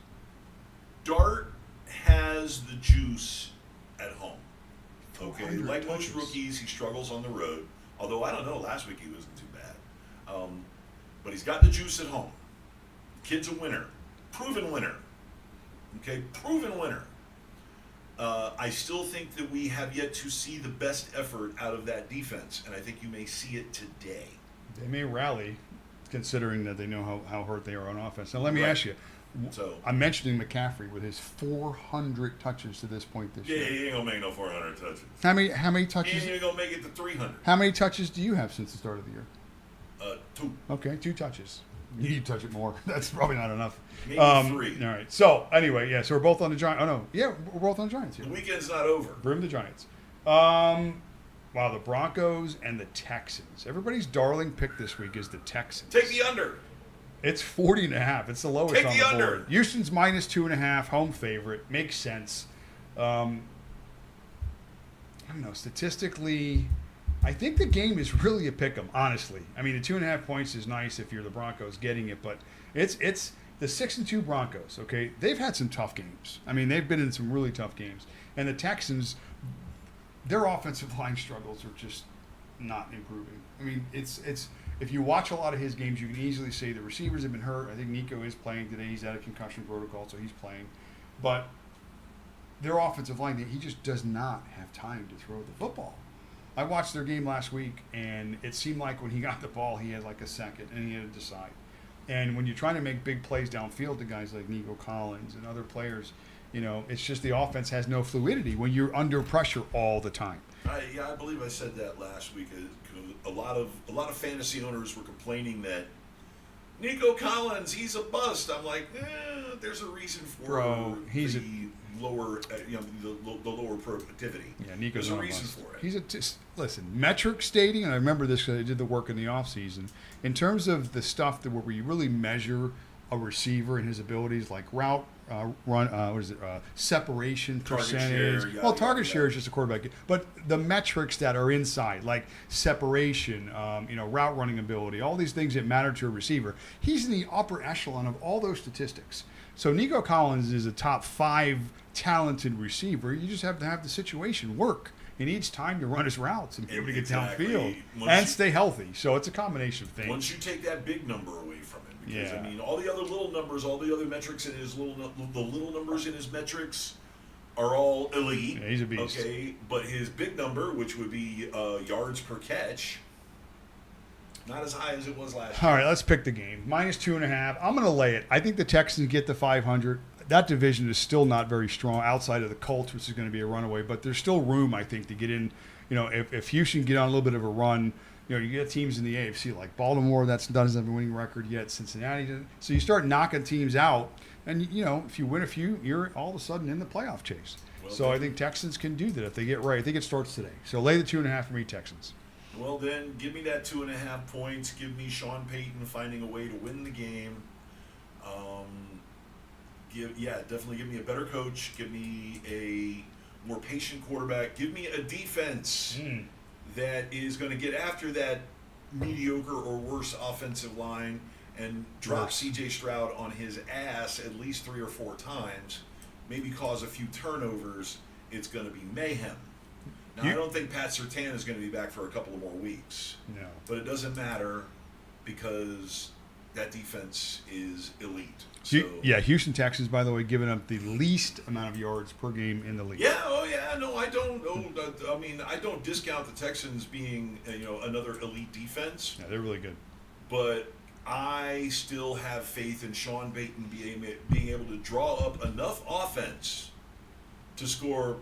Dart has the juice at home. Okay, 400 like most touches. rookies, he struggles on the road. Although I don't know, last week he wasn't too bad. But he's got the juice at home. Kid's a winner, proven winner. Okay, proven winner. I still think that we have yet to see the best effort out of that defense, and I think you may see it today. They may rally, considering that they know how hurt they are on offense. Now, let me Right. ask you. So I'm mentioning McCaffrey with his 400 touches to this point this yeah, year. he ain't gonna make no 400 touches. How many He ain't touches? even gonna make it to 300. How many touches do you have since the start of the year? 2, Okay, 2 touches. You need to touch it more. That's probably not enough. maybe 3. All right. So anyway, yeah. So we're both on the Giants. Oh no, yeah, we're both on the Giants here. The weekend's not over. Brim the Giants. Wow, the Broncos and the Texans. Everybody's darling pick this week is the Texans. Take the under. It's 40.5. It's the lowest Take on the the under. board. Houston's minus 2.5, home favorite. Makes sense. I don't know. Statistically, I think the game is really a pick 'em, honestly. I mean, the 2.5 points is nice if you're the Broncos getting it, but it's the 6-2 Broncos, okay? They've had some tough games. I mean, they've been in some really tough games. And the Texans, their offensive line struggles are just not improving. I mean, it's if you watch a lot of his games, you can easily say the receivers have been hurt. I think Nico is playing today. He's out of concussion protocol, so he's playing. But their offensive line, he just does not have time to throw the football. I watched their game last week, and it seemed like when he got the ball, he had like a second, and he had to decide. And when you're trying to make big plays downfield to guys like Nico Collins and other players, it's just the offense has no fluidity when you're under pressure all the time. I believe I said that last week. A lot of fantasy owners were complaining that Nico Collins, he's a bust. I'm like, there's a reason for the lower, the lower productivity. Yeah, Nico's there's a reason for it. Listen, metric stating, and I remember this because I did the work in the offseason. In terms of the stuff where you really measure a receiver and his abilities, like route separation Target percentage. share, target share is just a quarterback, but the metrics that are inside, like separation, route running ability, all these things that matter to a receiver. He's in the upper echelon of all those statistics. So Nico Collins is a top 5 talented receiver. You just have to have the situation work. He needs time to run his routes and be able to get downfield and stay healthy. So it's a combination of things. Once you take that big number away from him, because all the other little numbers, all the other metrics in his the little numbers in his metrics are all elite. Yeah, he's a beast. Okay, but his big number, which would be yards per catch, not as high as it was last year. All right, let's pick the game. -2.5. I'm going to lay it. I think the Texans get to 500. That division is still not very strong outside of the Colts, which is going to be a runaway. But there's still room, I think, to get in. If Houston get on a little bit of a run, you get teams in the AFC like Baltimore that doesn't have a winning record yet. Cincinnati doesn't. So you start knocking teams out, and if you win a few, you're all of a sudden in the playoff chase. So I think Texans can do that if they get right. I think it starts today. So lay the 2.5 for me, Texans. Well, then give me that 2.5 points. Give me Sean Payton finding a way to win the game. Definitely give me a better coach. Give me a more patient quarterback. Give me a defense that is going to get after that mediocre or worse offensive line and drop C.J. Stroud on his ass at least 3 or 4 times. Maybe cause a few turnovers. It's going to be mayhem. Now, I don't think Pat Surtain is going to be back for a couple of more weeks. No. But it doesn't matter because that defense is elite. So, Houston Texans, by the way, giving up the least amount of yards per game in the league. I don't. I don't discount the Texans being another elite defense. Yeah, they're really good. But I still have faith in Sean Payton being able to draw up enough offense to score,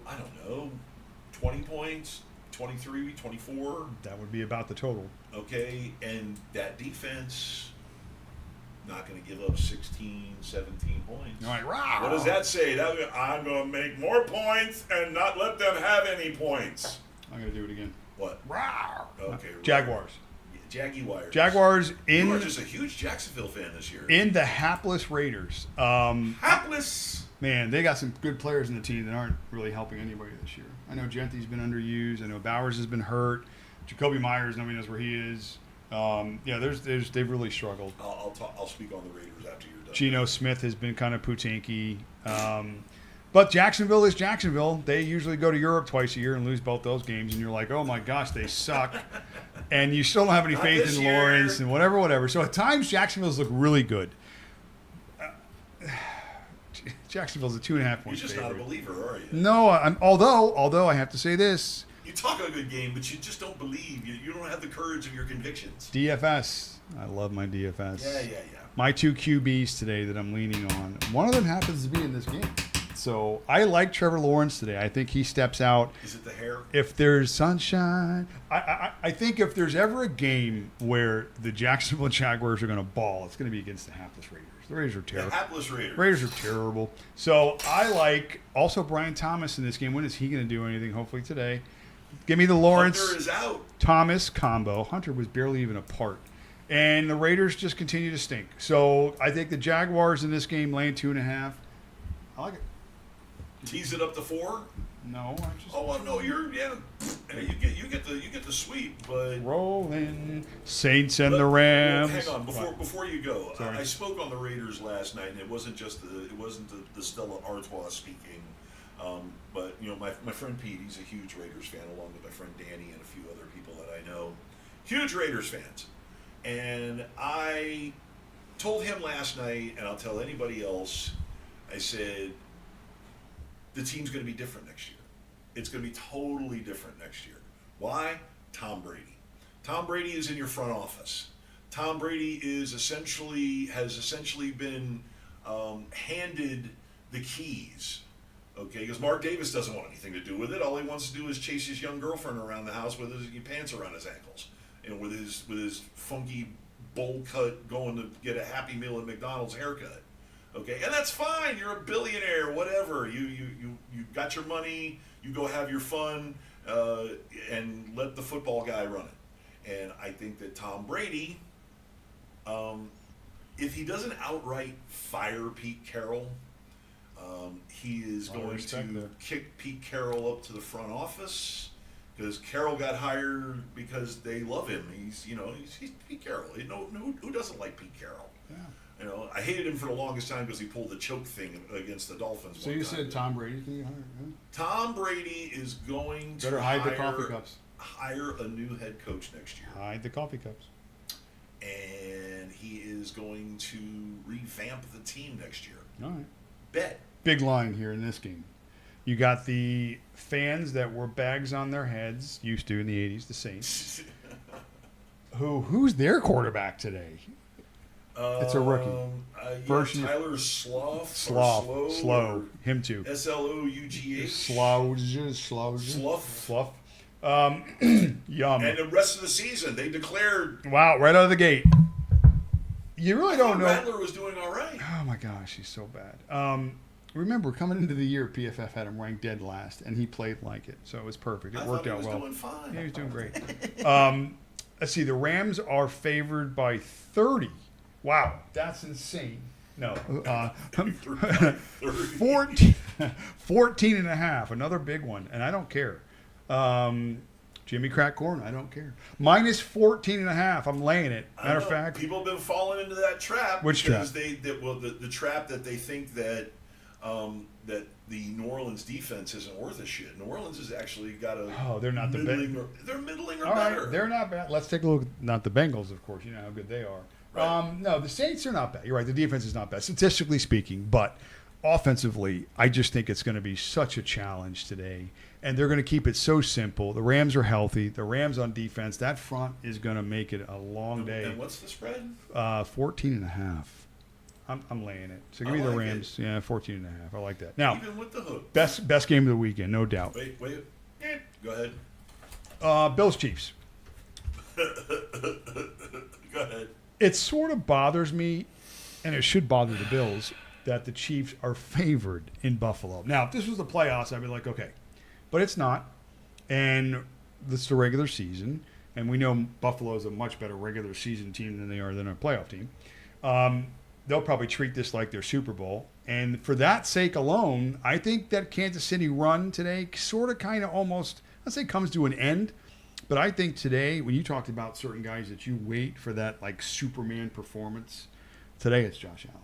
20 points, 23, 24. That would be about the total. Okay, and that defense not going to give up 16, 17 points. You're like, rah! What does that say? I'm going to make more points and not let them have any points. I'm going to do it again. What? Rah! Okay. Jaguars. Jaguars in. You are just a huge Jacksonville fan this year. In the hapless Raiders. Hapless? Man, they got some good players in the team that aren't really helping anybody this year. I know Genty's been underused. I know Bowers has been hurt. Jacoby Myers, nobody knows where he is. They've really struggled. I'll speak on the Raiders after you're done. Geno Smith has been kind of Putinky. But Jacksonville is Jacksonville. They usually go to Europe twice a year and lose both those games, and you're like, oh my gosh, they suck. And you still don't have any faith in Lawrence and whatever. So at times, Jacksonville's look really good. Jacksonville's a 2.5 point You're just favorite. not a believer, are you? No, although I have to say this. You talk a good game, but you just don't believe. You don't have the courage of your convictions. DFS. I love my DFS. Yeah. My 2 QBs today that I'm leaning on. One of them happens to be in this game. So I like Trevor Lawrence today. I think he steps out. Is it the hair? If there's sunshine. I think if there's ever a game where the Jacksonville Jaguars are going to ball, it's going to be against the hapless Raiders. The Raiders are terrible. The hapless Raiders. Raiders are terrible. So I like also Brian Thomas in this game. When is he going to do anything? Hopefully today. Give me the Lawrence Hunter is out. Thomas combo. Hunter was barely even a part. And the Raiders just continue to stink. So I think the Jaguars in this game laying 2.5. I like it. Tease it up to 4. No, I just. Oh well, no, you get the sweep, but rolling Saints and the Rams. Hang on, before you go, Sorry. I spoke on the Raiders last night, and it wasn't the Stella Artois speaking, but my friend Pete, he's a huge Raiders fan, along with my friend Danny and a few other people that I know, huge Raiders fans, and I told him last night, and I'll tell anybody else, I said, the team's going to be different next year. It's going to be totally different next year. Why? Tom Brady. Tom Brady is in your front office. Tom Brady has essentially been handed the keys. Okay, because Mark Davis doesn't want anything to do with it. All he wants to do is chase his young girlfriend around the house with his pants around his ankles, with his funky bowl cut, going to get a Happy Meal at McDonald's haircut. Okay, and that's fine. You're a billionaire, whatever. You got your money. You go have your fun, and let the football guy run it. And I think that Tom Brady, if he doesn't outright fire Pete Carroll, he is going to kick Pete Carroll up to the front office, because Carroll got hired because they love him. He's Pete Carroll. Who doesn't like Pete Carroll? Yeah. I hated him for the longest time because he pulled the choke thing against the Dolphins. So you said Tom Brady's going to get hired? Huh? Tom Brady is going to hide the coffee cups. Hire a new head coach next year. Hide the coffee cups. And he is going to revamp the team next year. All right. Bet. Big line here in this game. You got the fans that wore bags on their heads, used to in the 80s, the Saints. Who's their quarterback today? It's a rookie. Tyler Slough. Slow. Him too. Slough. Slough. Yum. And the rest of the season, they declared. Wow, right out of the gate. You really don't know. Rattler was doing all right. Oh my gosh, he's so bad. Remember, coming into the year, PFF had him ranked dead last, and he played like it, so it was perfect. It worked out well. He was doing fine. Yeah, he was doing great. Let's see. The Rams are favored by 30. Wow, that's insane. No, 14 and a half. Another big one, and I don't care. Jimmy crack corn, I don't care. Minus 14 and a half. I'm laying it. Matter of fact, people have been falling into that trap. Which trap? The trap that they think that that the New Orleans defense isn't worth a shit. New Orleans has actually got a. Oh, they're not middling the best. They're middling or all better. Right, they're not bad. Let's take a look. Not the Bengals, of course. You know how good they are. Right. No, the Saints are not bad. You're right. The defense is not bad, statistically speaking. But offensively, I just think it's going to be such a challenge today. And they're going to keep it so simple. The Rams are healthy. The Rams on defense, that front is going to make it a long day. And what's the spread? 14 and a half. I'm laying it. So give me the Rams. Yeah, 14 and a half. I like that. Now, even with the hook. Best game of the weekend, no doubt. Wait. Go ahead. Bills Chiefs. Go ahead. It sort of bothers me, and it should bother the Bills, that the Chiefs are favored in Buffalo. Now, if this was the playoffs, I'd be like, okay. But it's not. And this is the regular season. And we know Buffalo is a much better regular season team than they are than a playoff team. They'll probably treat this like their Super Bowl. And for that sake alone, I think that Kansas City run today sort of kind of almost, let's say, comes to an end. But I think today, when you talked about certain guys that you wait for that like Superman performance, today it's Josh Allen.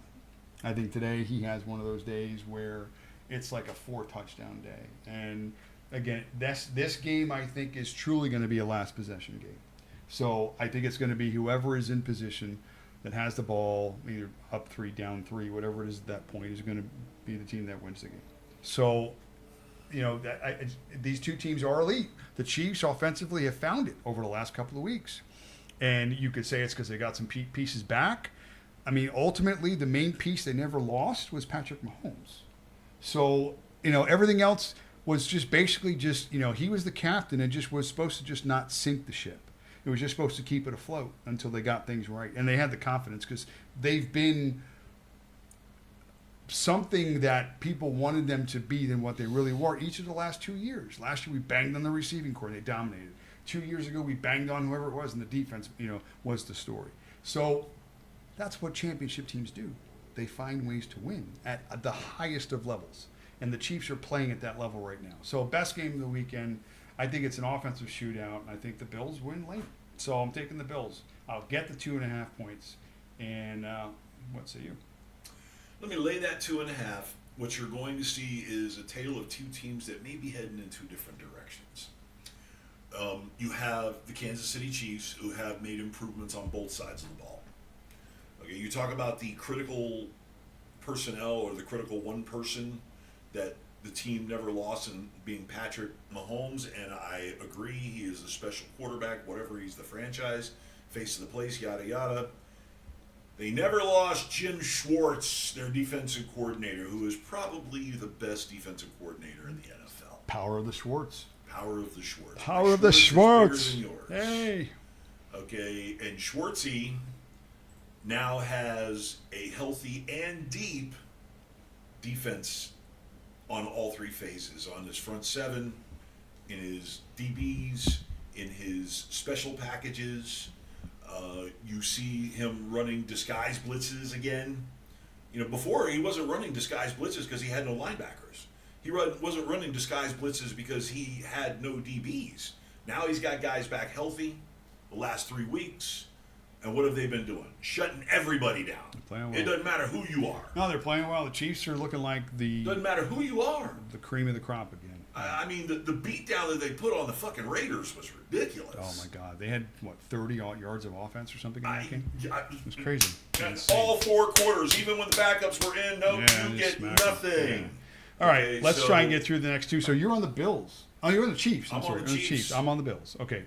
I think today he has one of those days where it's like a 4-touchdown day. And again, this game I think is truly going to be a last possession game. So I think it's going to be whoever is in position that has the ball, either up 3, down 3, whatever it is at that point, is going to be the team that wins the game. So, these two teams are elite. The Chiefs offensively have found it over the last couple of weeks. And you could say it's because they got some pieces back. I mean, ultimately, the main piece they never lost was Patrick Mahomes. So, everything else was just basically he was the captain and just was supposed to just not sink the ship. It was just supposed to keep it afloat until they got things right. And they had the confidence because they've been something that people wanted them to be than what they really were each of the last 2 years. Last year we banged on the receiving core and they dominated. 2 years ago we banged on whoever it was and the defense, was the story. So that's what championship teams do. They find ways to win at the highest of levels. And the Chiefs are playing at that level right now. So best game of the weekend. I think it's an offensive shootout. And I think the Bills win late. So I'm taking the Bills. I'll get the 2.5 points. And what say you? Let me lay that 2.5. What you're going to see is a tale of two teams that may be heading in two different directions. You have the Kansas City Chiefs, who have made improvements on both sides of the ball. Okay, you talk about the critical personnel or the critical one person that the team never lost in being Patrick Mahomes, and I agree, he is a special quarterback, whatever, he's the franchise. face of the place, yada yada. They never lost Jim Schwartz, their defensive coordinator, who is probably the best defensive coordinator in the NFL. Power of the Schwartz. Power of the Schwartz. Power of the Schwartz. Is bigger than yours. Hey. Okay, and Schwartzy now has a healthy and deep defense on all three phases, on his front seven, in his DBs, in his special packages. You see him running disguise blitzes again. You know, before he wasn't running disguise blitzes because he had no linebackers. He wasn't running disguise blitzes because he had no DBs. Now he's got guys back healthy the last 3 weeks. And what have they been doing? Shutting everybody down. Well. It doesn't matter who you are. No, they're playing well. The Chiefs are looking like Doesn't matter who you are. the cream of the crop again. I mean, the beatdown that they put on the fucking Raiders was ridiculous. Oh, my God. They had, 30 yards of offense or something in that game? It was I, crazy. all 4 quarters, even when the backups were in, you just get smack 'em. nothing. Yeah. All right, Okay, let's try and get through the next two. So you're on the Bills. Oh, you're on the Chiefs. I'm sorry. on the Chiefs. I'm on the Bills. Okay.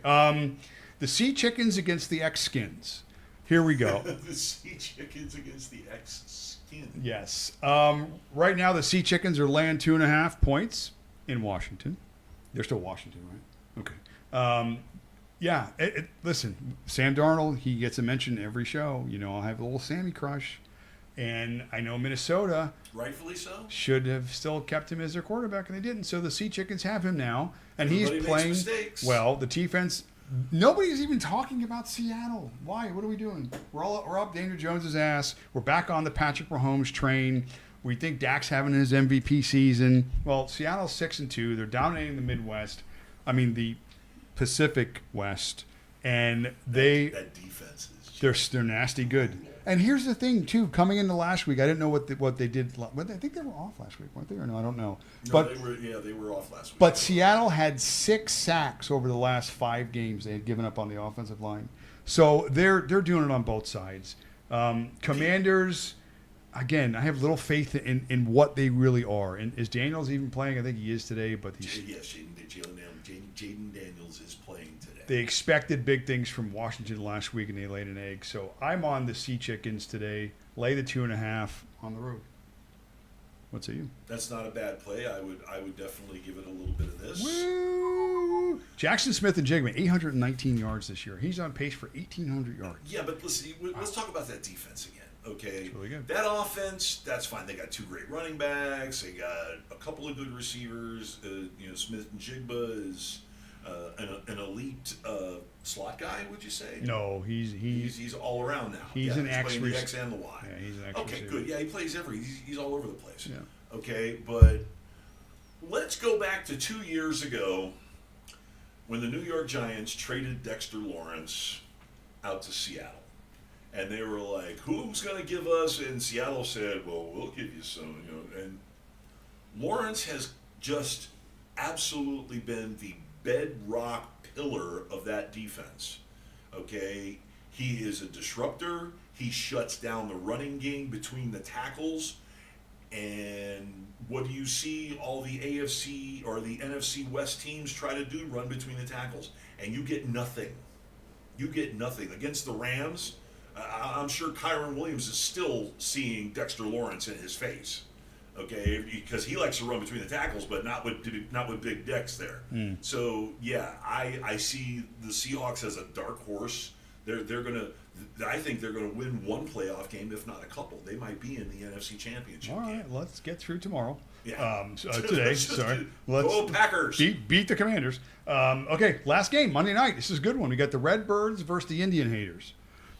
The Sea Chickens against the X-Skins. Here we go. The Sea Chickens against the X-Skins. Yes. Right now, the Sea Chickens are laying 2.5 points in Washington. They're still Washington, right? Okay. Yeah. Listen, Sam Darnold, he gets a mention every show. You know, I'll have a little Sammy crush. And I know Minnesota Rightfully so. should have still kept him as their quarterback, and they didn't. So the Sea Chickens have him now. And Everybody he's makes playing mistakes. well. The defense, nobody's even talking about Seattle. Why? What are we doing? We're up Daniel Jones' ass. We're back on the Patrick Mahomes train. We think Dak's having his MVP season. Well, Seattle's 6-2. They're dominating the Midwest. I mean, the Pacific West. And that defense is they're nasty good. And here's the thing, too. Coming into last week, I didn't know what they did. I think they were off last week, weren't they? Or no, I don't know. No, But they were off last week. but Seattle had 6 sacks over the last 5 games they had given up on the offensive line. So they're doing it on both sides. Commanders, again, I have little faith in what they really are. And is Daniels even playing? I think he is today. But Yes, Jaden Daniels is playing today. they expected big things from Washington last week, and they laid an egg. So I'm on the Sea Chickens today. Lay the 2.5 on the road. What say you? That's not a bad play. I would definitely give it a little bit of this. Woo! Jackson Smith and Jigman, 819 yards this year. He's on pace for 1,800 yards. Yeah, but listen, let's talk about that defense again. Okay, It's really good. That offense, that's fine. They got 2 great running backs. They got a couple of good receivers. Smith and Jigba is an elite slot guy. Would you say? No, he's all around now. He's an X playing the X and the Y. Yeah, he's an X Okay, receiver. good. Yeah, he plays he's all over the place. Yeah. Okay, but let's go back to 2 years ago when the New York Giants traded Dexter Lawrence out to Seattle. And they were like, who's going to give us? And Seattle said, well, we'll give you some. And Lawrence has just absolutely been the bedrock pillar of that defense. Okay? He is a disruptor. He shuts down the running game between the tackles. And what do you see all the AFC or the NFC West teams try to do? Run between the tackles. And you get nothing. You get nothing. Against the Rams, I'm sure Kyron Williams is still seeing Dexter Lawrence in his face, okay? Because he likes to run between the tackles, but not with Big Dex there. So yeah, I see the Seahawks as a dark horse. I think they're gonna win one playoff game, if not a couple. They might be in the NFC Championship. All right, game. let's get through tomorrow. Yeah. Today, sorry. Let's go Packers. Beat the Commanders. Okay, last game, Monday night. This is a good one. We got the Redbirds versus the Indian Haters.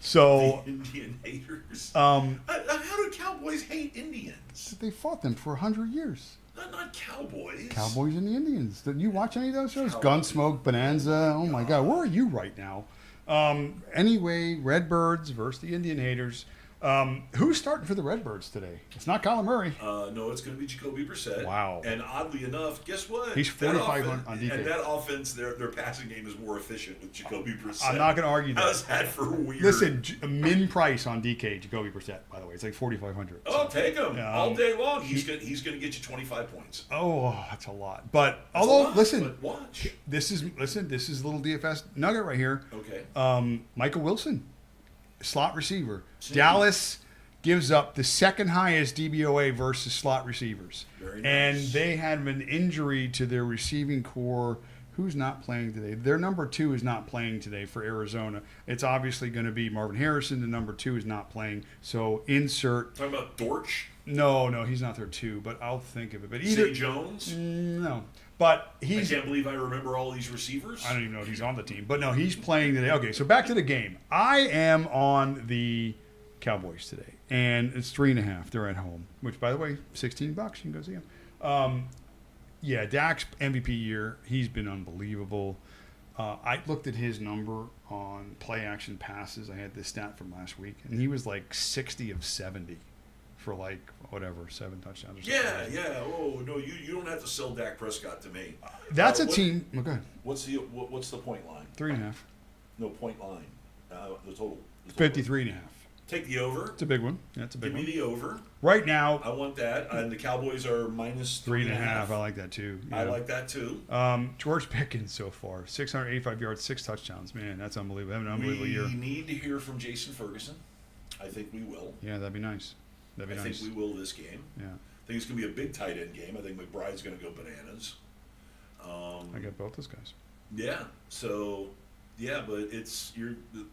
So the Indian haters. How do Cowboys hate Indians? They fought them for 100 years. Not Cowboys. Cowboys and the Indians. Did you watch any of those shows? Cowboys. Gunsmoke, Bonanza. Oh my God, where are you right now? Anyway, Redbirds versus the Indian Haters. Who's starting for the Redbirds today? It's not Kyler Murray. No, it's going to be Jacoby Brissett. Wow. And oddly enough, guess what? He's 45 on DK. And that offense, their passing game is more efficient with Jacoby Brissett. I'm not going to argue that. How's that for weird? Listen, min price on DK, Jacoby Brissett, by the way. It's like 4,500. Oh, take him all day long. He's going to get you 25 points. Oh, that's a lot. But That's although, a lot, listen, but watch. this is a little DFS nugget right here. Okay. Michael Wilson, slot receiver. See. Dallas gives up the second highest DBOA versus slot receivers. Very nice. And they had an injury to their receiving core. Who's not playing today? Their number 2 is not playing today for Arizona. It's obviously going to be Marvin Harrison. The number 2 is not playing. So insert. Talking about Dortch? No, he's not there 2, but I'll think of it. But either Zay Jones? No. But I he's. can't believe I remember all these receivers. I don't even know if he's on the team. But no, he's playing today. Okay, so back to the game. I am on the Cowboys today. And it's 3.5. They're at home. Which, by the way, $16. You can go see them. Yeah, Dak's MVP year. He's been unbelievable. I looked at his number on play action passes. I had this stat from last week. And he was like 60 of 70 for like, whatever, 7 touchdowns or something. Yeah. Oh, no, you don't have to sell Dak Prescott to me. That's a team. Oh, go ahead. What's the point line? 3.5. No, point line. The total. 53.5. Take the over. It's a big one. That's a big Give one. me the over. Right now, I want that. And the Cowboys are minus 3.5. I like that too. Yeah. I like that too. George Pickens so far, 685 yards, 6 touchdowns. Man, that's unbelievable. Having an unbelievable year. We need to hear from Jason Ferguson. I think we will. Yeah, that'd be nice. I think we will this game. Yeah. I think it's going to be a big tight end game. I think McBride's going to go bananas. I got both those guys. Yeah. So, yeah, but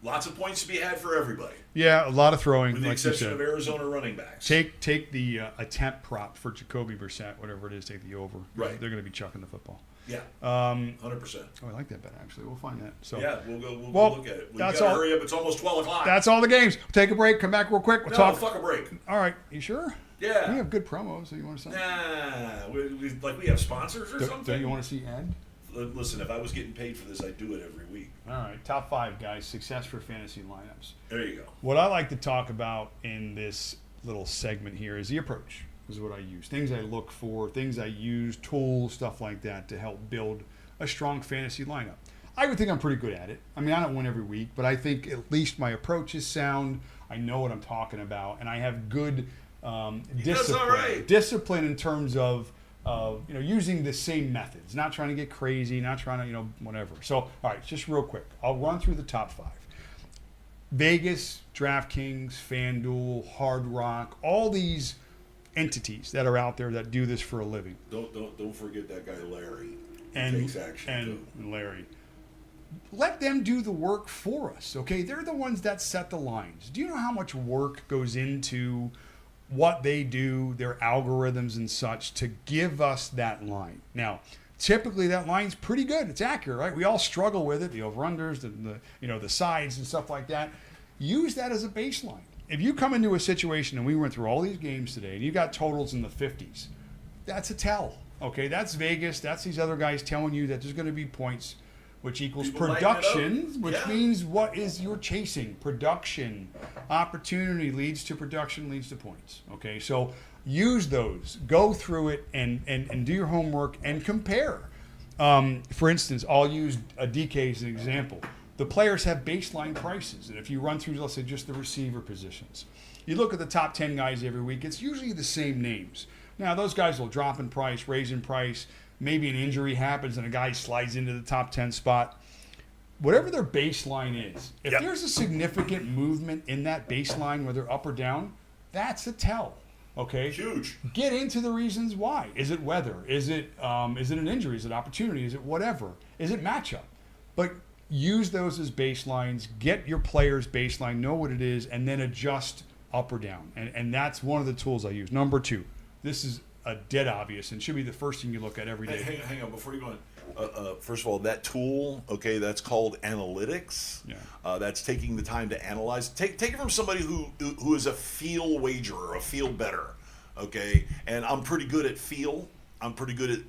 lots of points to be had for everybody. Yeah, a lot of throwing, With the like you exception said. of Arizona running backs. Take the attempt prop for Jacoby Brissett, whatever it is. Take the over. Right. They're going to be chucking the football. Yeah. 100%. Oh, I like that bet actually. We'll find that. So yeah, we'll go look at it. We that's gotta all. hurry up. It's almost 12 o'clock. That's all the games. Take a break. Come back real quick. We'll no, talk. fuck a break. All right. You sure? Yeah. We have good promos. So you want to say? Nah. We have sponsors or something? Don't you want to see Ed? Listen, if I was getting paid for this, I'd do it every week. All right, top 5 guys, success for fantasy lineups. There you go. What I like to talk about in this little segment here is the approach. This is what I use. Things I look for, things I use, tools, stuff like that to help build a strong fantasy lineup. I would think I'm pretty good at it. I mean, I don't win every week, but I think at least my approach is sound. I know what I'm talking about, and I have good discipline. All right. Discipline in terms of using the same methods, not trying to get crazy, not trying to, whatever. So, all right, just real quick. I'll run through the top 5. Vegas, DraftKings, FanDuel, Hard Rock, all these entities that are out there that do this for a living. Don't forget that guy Larry. He takes action and Larry. Let them do the work for us, okay? They're the ones that set the lines. Do you know how much work goes into what they do, their algorithms and such, to give us that line? Now, typically that line's pretty good. It's accurate, right? We all struggle with it, the over-unders, the sides and stuff like that. Use that as a baseline. If you come into a situation, and we went through all these games today, and you got totals in the 50s, that's a tell, okay? That's Vegas. That's these other guys telling you that there's going to be points, which equals People production, which Yeah. means what is you're chasing? Production. Opportunity leads to production, leads to points. Okay, so use those. Go through it and do your homework and compare. For instance, I'll use a DK as an example. The players have baseline prices, and if you run through, let's say, just the receiver positions, you look at the top 10 guys every week, it's usually the same names. Now, those guys will drop in price, raise in price. Maybe an injury happens and a guy slides into the top 10 spot. Whatever their baseline is, if there's a significant movement in that baseline, whether up or down, that's a tell. Okay? Huge. Get into the reasons why. Is it weather? Is it an injury? Is it opportunity? Is it whatever? Is it matchup? But use those as baselines. Get your player's baseline, know what it is, and then adjust up or down. And that's one of the tools I use. Number 2, this is a dead obvious and should be the first thing you look at every day. Hang on, before you go on. First of all, that tool, okay, that's called analytics. Yeah. That's taking the time to analyze. Take it from somebody who is a feel wagerer, a feel better, okay? And I'm pretty good at feel. I'm pretty good at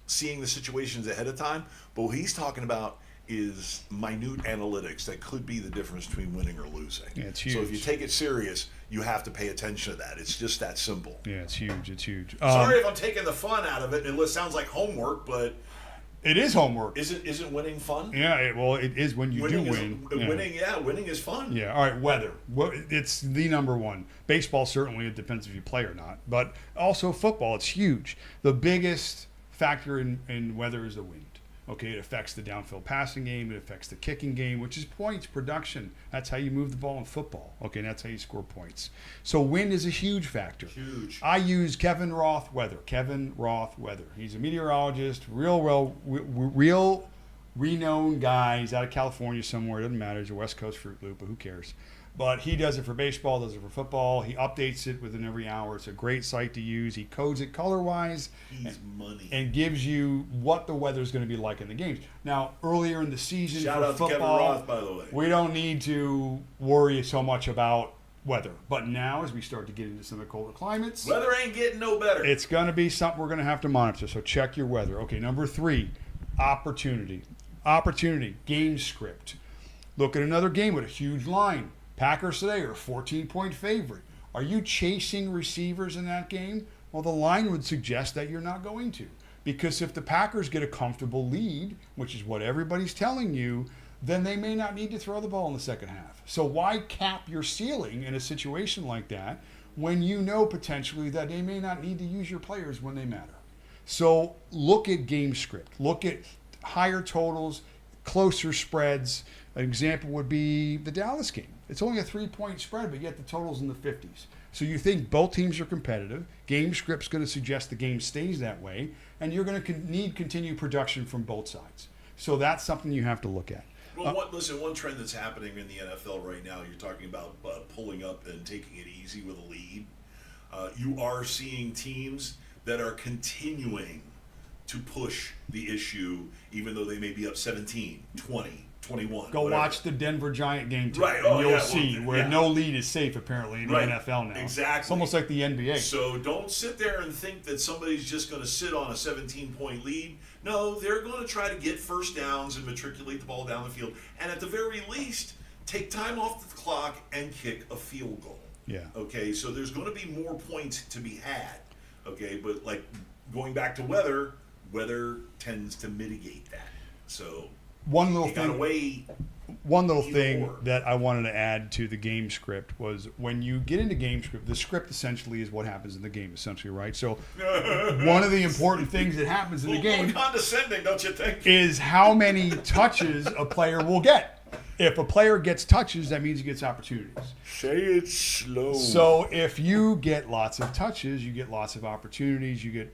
seeing the situations ahead of time. But what he's talking about is minute analytics that could be the difference between winning or losing. Yeah, it's So if you huge. take it serious, you have to pay attention to that. It's just that simple. Yeah, it's huge. It's huge. Sorry if I'm taking the fun out of it. It sounds like homework, but It is homework. isn't winning fun? Yeah, it is when you Winning do is, win. winning is fun. Yeah. All right. Weather. It's the number one. Baseball, certainly, it depends if you play or not. But also football, it's huge. The biggest factor in weather is the wind. Okay, it affects the downfield passing game. It affects the kicking game, which is points production. That's how you move the ball in football. Okay, and that's how you score points. So wind is a huge factor. Huge. I use Kevin Roth Weather. He's a meteorologist, real renowned guy. He's out of California somewhere. It doesn't matter. He's a West Coast Fruit Loop, but who cares? But he does it for baseball, does it for football. He updates it within every hour. It's a great site to use. He codes it color-wise. He's money. And gives you what the weather is going to be like in the games. Now, earlier in the season Shout for out to Kevin football, Roth, by the way. we don't need to worry so much about weather. But now, as we start to get into some of the colder climates, Weather ain't getting no better. it's going to be something we're going to have to monitor. So check your weather. Okay, number 3, opportunity. Game script. Look at another game with a huge line. Packers today are a 14-point favorite. Are you chasing receivers in that game? Well, the line would suggest that you're not going to. Because if the Packers get a comfortable lead, which is what everybody's telling you, then they may not need to throw the ball in the second half. So why cap your ceiling in a situation like that when you know potentially that they may not need to use your players when they matter? So look at game script. Look at higher totals, closer spreads. An example would be the Dallas game. It's only a 3-point spread, but yet the total's in the 50s. So you think both teams are competitive. Game script's going to suggest the game stays that way, and you're going to need continued production from both sides. So that's something you have to look at. Well, one trend that's happening in the NFL right now, you're talking about pulling up and taking it easy with a lead. You are seeing teams that are continuing to push the issue, even though they may be up 17, 20, 21. Go whatever. watch the Denver Giant game too, Right. and Oh, you'll yeah. see Well, where yeah. no lead is safe apparently in the Right. NFL now. Exactly. It's almost like the NBA. So don't sit there and think that somebody's just going to sit on a 17-point lead. No, they're going to try to get first downs and matriculate the ball down the field. And at the very least, take time off the clock and kick a field goal. Yeah. Okay, so there's going to be more points to be had. Okay, but like going back to weather tends to mitigate that. So One little you got to thing. weigh. One little Either thing or. that I wanted to add to the game script was when you get into game script, the script essentially is what happens in the game, essentially, right? So one of the important things that happens in the A little game condescending, don't you think? is how many touches a player will get. If a player gets touches, that means he gets opportunities. Say it slow. So if you get lots of touches, you get lots of opportunities, you get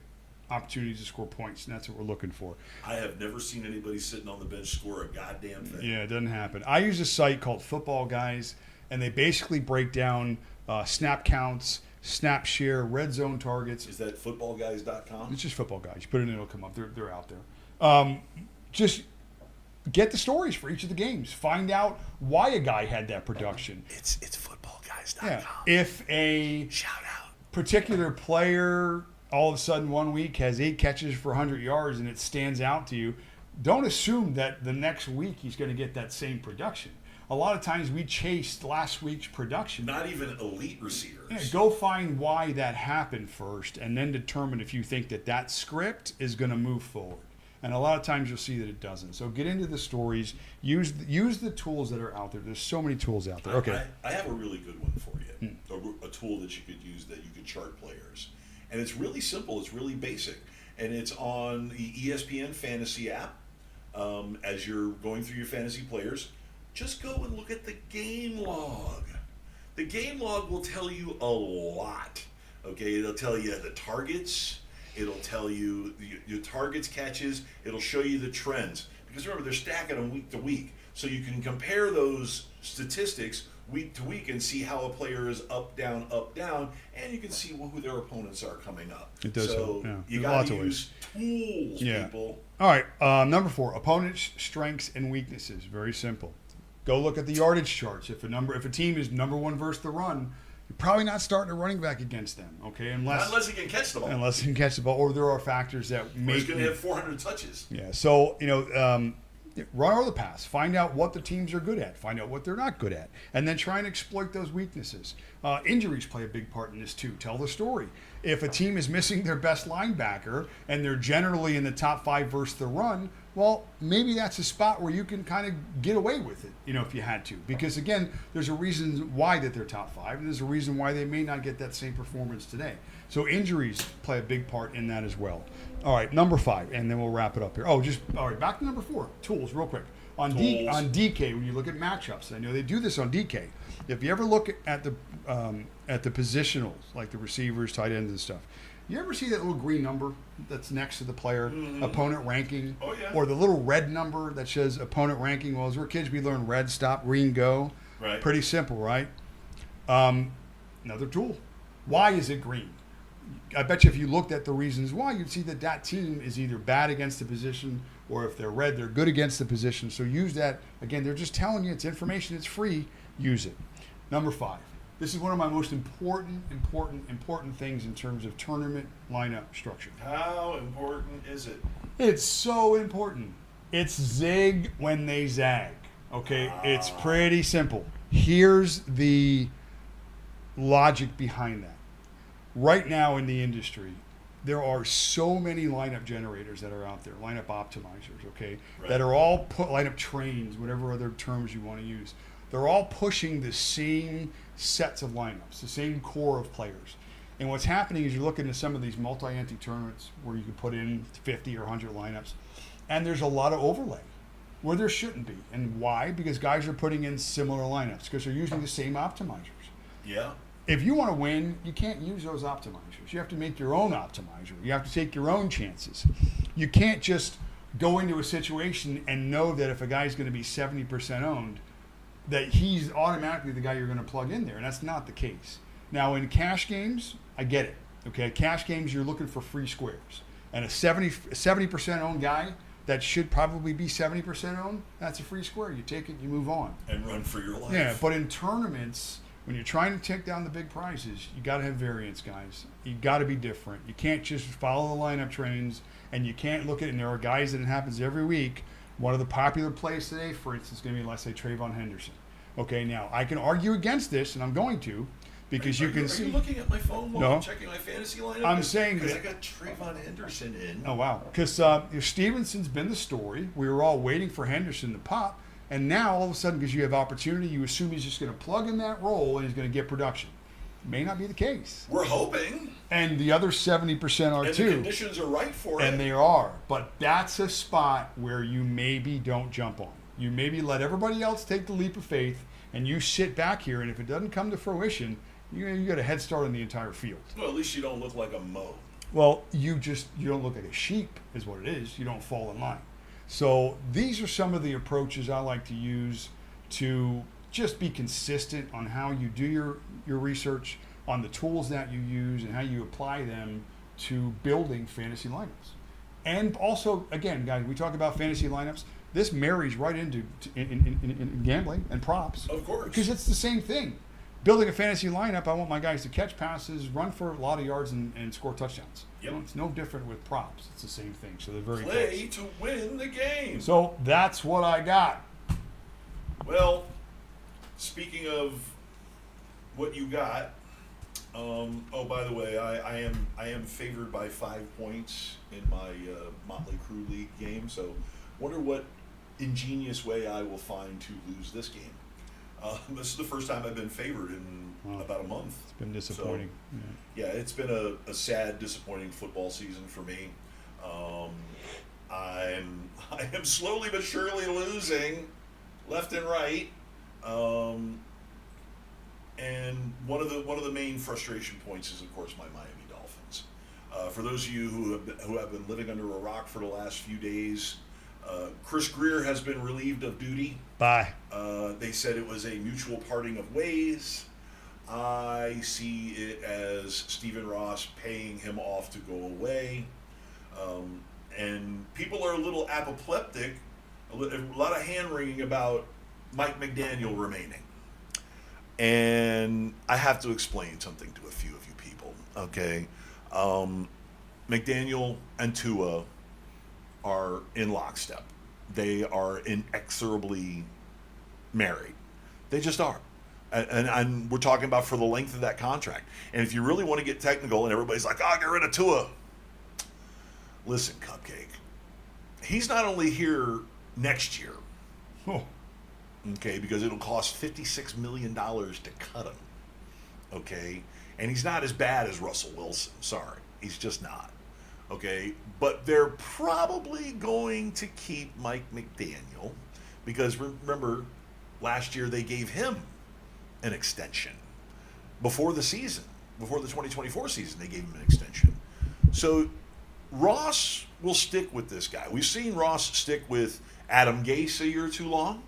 opportunities to score points, and that's what we're looking for. I have never seen anybody sitting on the bench score a goddamn thing. Yeah, it doesn't happen. I use a site called Football Guys, and they basically break down snap counts, snap share, red zone targets. Is that footballguys.com? It's just Football Guys. You put it in, it'll come up. They're out there. Just get the stories for each of the games. Find out why a guy had that production. It's footballguys.com. Yeah. If a Shout out. particular player all of a sudden one week has 8 catches for 100 yards and it stands out to you, don't assume that the next week he's going to get that same production. A lot of times we chased last week's production. Not even elite receivers. Yeah, go find why that happened first and then determine if you think that that script is going to move forward. And a lot of times you'll see that it doesn't. So get into the stories. Use the tools that are out there. There's so many tools out there. Okay. I have a really good one for you. A tool that you could use that you could chart players. And it's really simple. It's really basic. And it's on the ESPN Fantasy app. As you're going through your fantasy players, just go and look at the game log. The game log will tell you a lot. Okay, it'll tell you the targets. It'll tell you your targets, catches. It'll show you the trends. Because remember, they're stacking them week to week. So you can compare those statistics week to week and see how a player is up, down, and you can see who their opponents are coming up. It does So help, yeah. you There's got lots to of ways. use tools, Yeah. people. All right. Number 4, opponents' strengths and weaknesses. Very simple. Go look at the yardage charts. If a team is number 1 versus the run, you're probably not starting a running back against them. Okay, Unless he can catch the ball. unless you can catch the ball, or there are factors that Or make he's going to have 400 touches. Yeah. So Run or the pass. Find out what the teams are good at. Find out what they're not good at. And then try and exploit those weaknesses. Injuries play a big part in this too. Tell the story. If a team is missing their best linebacker and they're generally in the top 5 versus the run, well, maybe that's a spot where you can kind of get away with it, if you had to. Because again, there's a reason why that they're top 5, and there's a reason why they may not get that same performance today. So injuries play a big part in that as well. All right, number 5, and then we'll wrap it up here. All right, back to number 4, tools, real quick. On DK, when you look at matchups, I know they do this on DK. If you ever look at the positionals, like the receivers, tight ends, and stuff, you ever see that little green number that's next to the player, opponent ranking? Oh, yeah. Or the little red number that says opponent ranking? Well, as we're kids, we learned red, stop, green, go. Right. Pretty simple, right? Another tool. Why is it green? I bet you if you looked at the reasons why, you'd see that team is either bad against the position, or if they're red, they're good against the position. So use that. Again, they're just telling you it's information. It's free. Use it. Number 5. This is one of my most important things in terms of tournament lineup structure. How important is it? It's so important. It's zig when they zag. Okay? It's pretty simple. Here's the logic behind that. Right now in the industry, there are so many lineup generators that are out there, lineup optimizers, okay, right, that are all lineup trains, whatever other terms you want to use. They're all pushing the same sets of lineups, the same core of players. And what's happening is you're looking at some of these multi-ante tournaments where you can put in 50 or 100 lineups, and there's a lot of overlay where there shouldn't be. And why? Because guys are putting in similar lineups because they're using the same optimizers. Yeah. If you want to win, you can't use those optimizers. You have to make your own optimizer. You have to take your own chances. You can't just go into a situation and know that if a guy's going to be 70% owned, that he's automatically the guy you're going to plug in there. And that's not the case. Now, in cash games, I get it. Okay, cash games, you're looking for free squares. And a 70% owned guy that should probably be 70% owned, that's a free square. You take it, you move on. And run for your life. Yeah, but in tournaments, when you're trying to take down the big prizes, you got to have variance, guys. You got to be different. You can't just follow the lineup trains, and you can't look at it. And there are guys that it happens every week. One of the popular plays today, for instance, is going to be, let's say, Trayvon Henderson. Okay, now I can argue against this, and I'm going to, because you can see. Are you looking at my phone while No. I'm checking my fantasy lineup? I'm saying because I that. got Trayvon Henderson in. Oh wow, because Stevenson's been the story. We were all waiting for Henderson to pop. And now, all of a sudden, because you have opportunity, you assume he's just going to plug in that role and he's going to get production. May not be the case. We're hoping. And the other 70% are And too. the conditions are right for it. And they are. But that's a spot where you maybe don't jump on. You maybe let everybody else take the leap of faith, and you sit back here, and if it doesn't come to fruition, you got a head start on the entire field. Well, at least you don't look like a mo. Well, you don't look like a sheep is what it is. You don't fall in line. So these are some of the approaches I like to use to just be consistent on how you do your research, on the tools that you use, and how you apply them to building fantasy lineups. And also, again, guys, we talk about fantasy lineups. This marries right into in gambling and props. Of course. Because it's the same thing. Building a fantasy lineup, I want my guys to catch passes, run for a lot of yards, and score touchdowns. Yep. It's no different with props. It's the same thing. So they're very Play close. to win the game. So that's what I got. Well, speaking of what you got, oh, by the way, I am favored by 5 points in my Motley Crue League game. So, wonder what ingenious way I will find to lose this game. This is the first time I've been favored in about a month. It's been disappointing. So, yeah, it's been a sad, disappointing football season for me. I am slowly but surely losing left and right. And one of the main frustration points is, of course, my Miami Dolphins. For those of you who have been living under a rock for the last few days, Chris Greer has been relieved of duty. Bye. They said it was a mutual parting of ways. I see it as Stephen Ross paying him off to go away. And people are a little apoplectic, a lot of hand-wringing about Mike McDaniel remaining. And I have to explain something to a few of you people, okay? McDaniel and Tua are in lockstep. they are inexorably married. They just are. And we're talking about for the length of that contract. And if you really want to get technical and everybody's like, oh, get rid of Tua. Listen, Cupcake. He's not only here next year, Oh, okay, because it'll cost $56 million to cut him, okay? And he's not as bad as Russell Wilson. Sorry. He's just not, okay? But they're probably going to keep Mike McDaniel because, remember, last year they gave him an extension. Before the season, before the 2024 season, they gave him an extension. So Ross will stick with this guy. We've seen Ross stick with Adam Gase a year too long,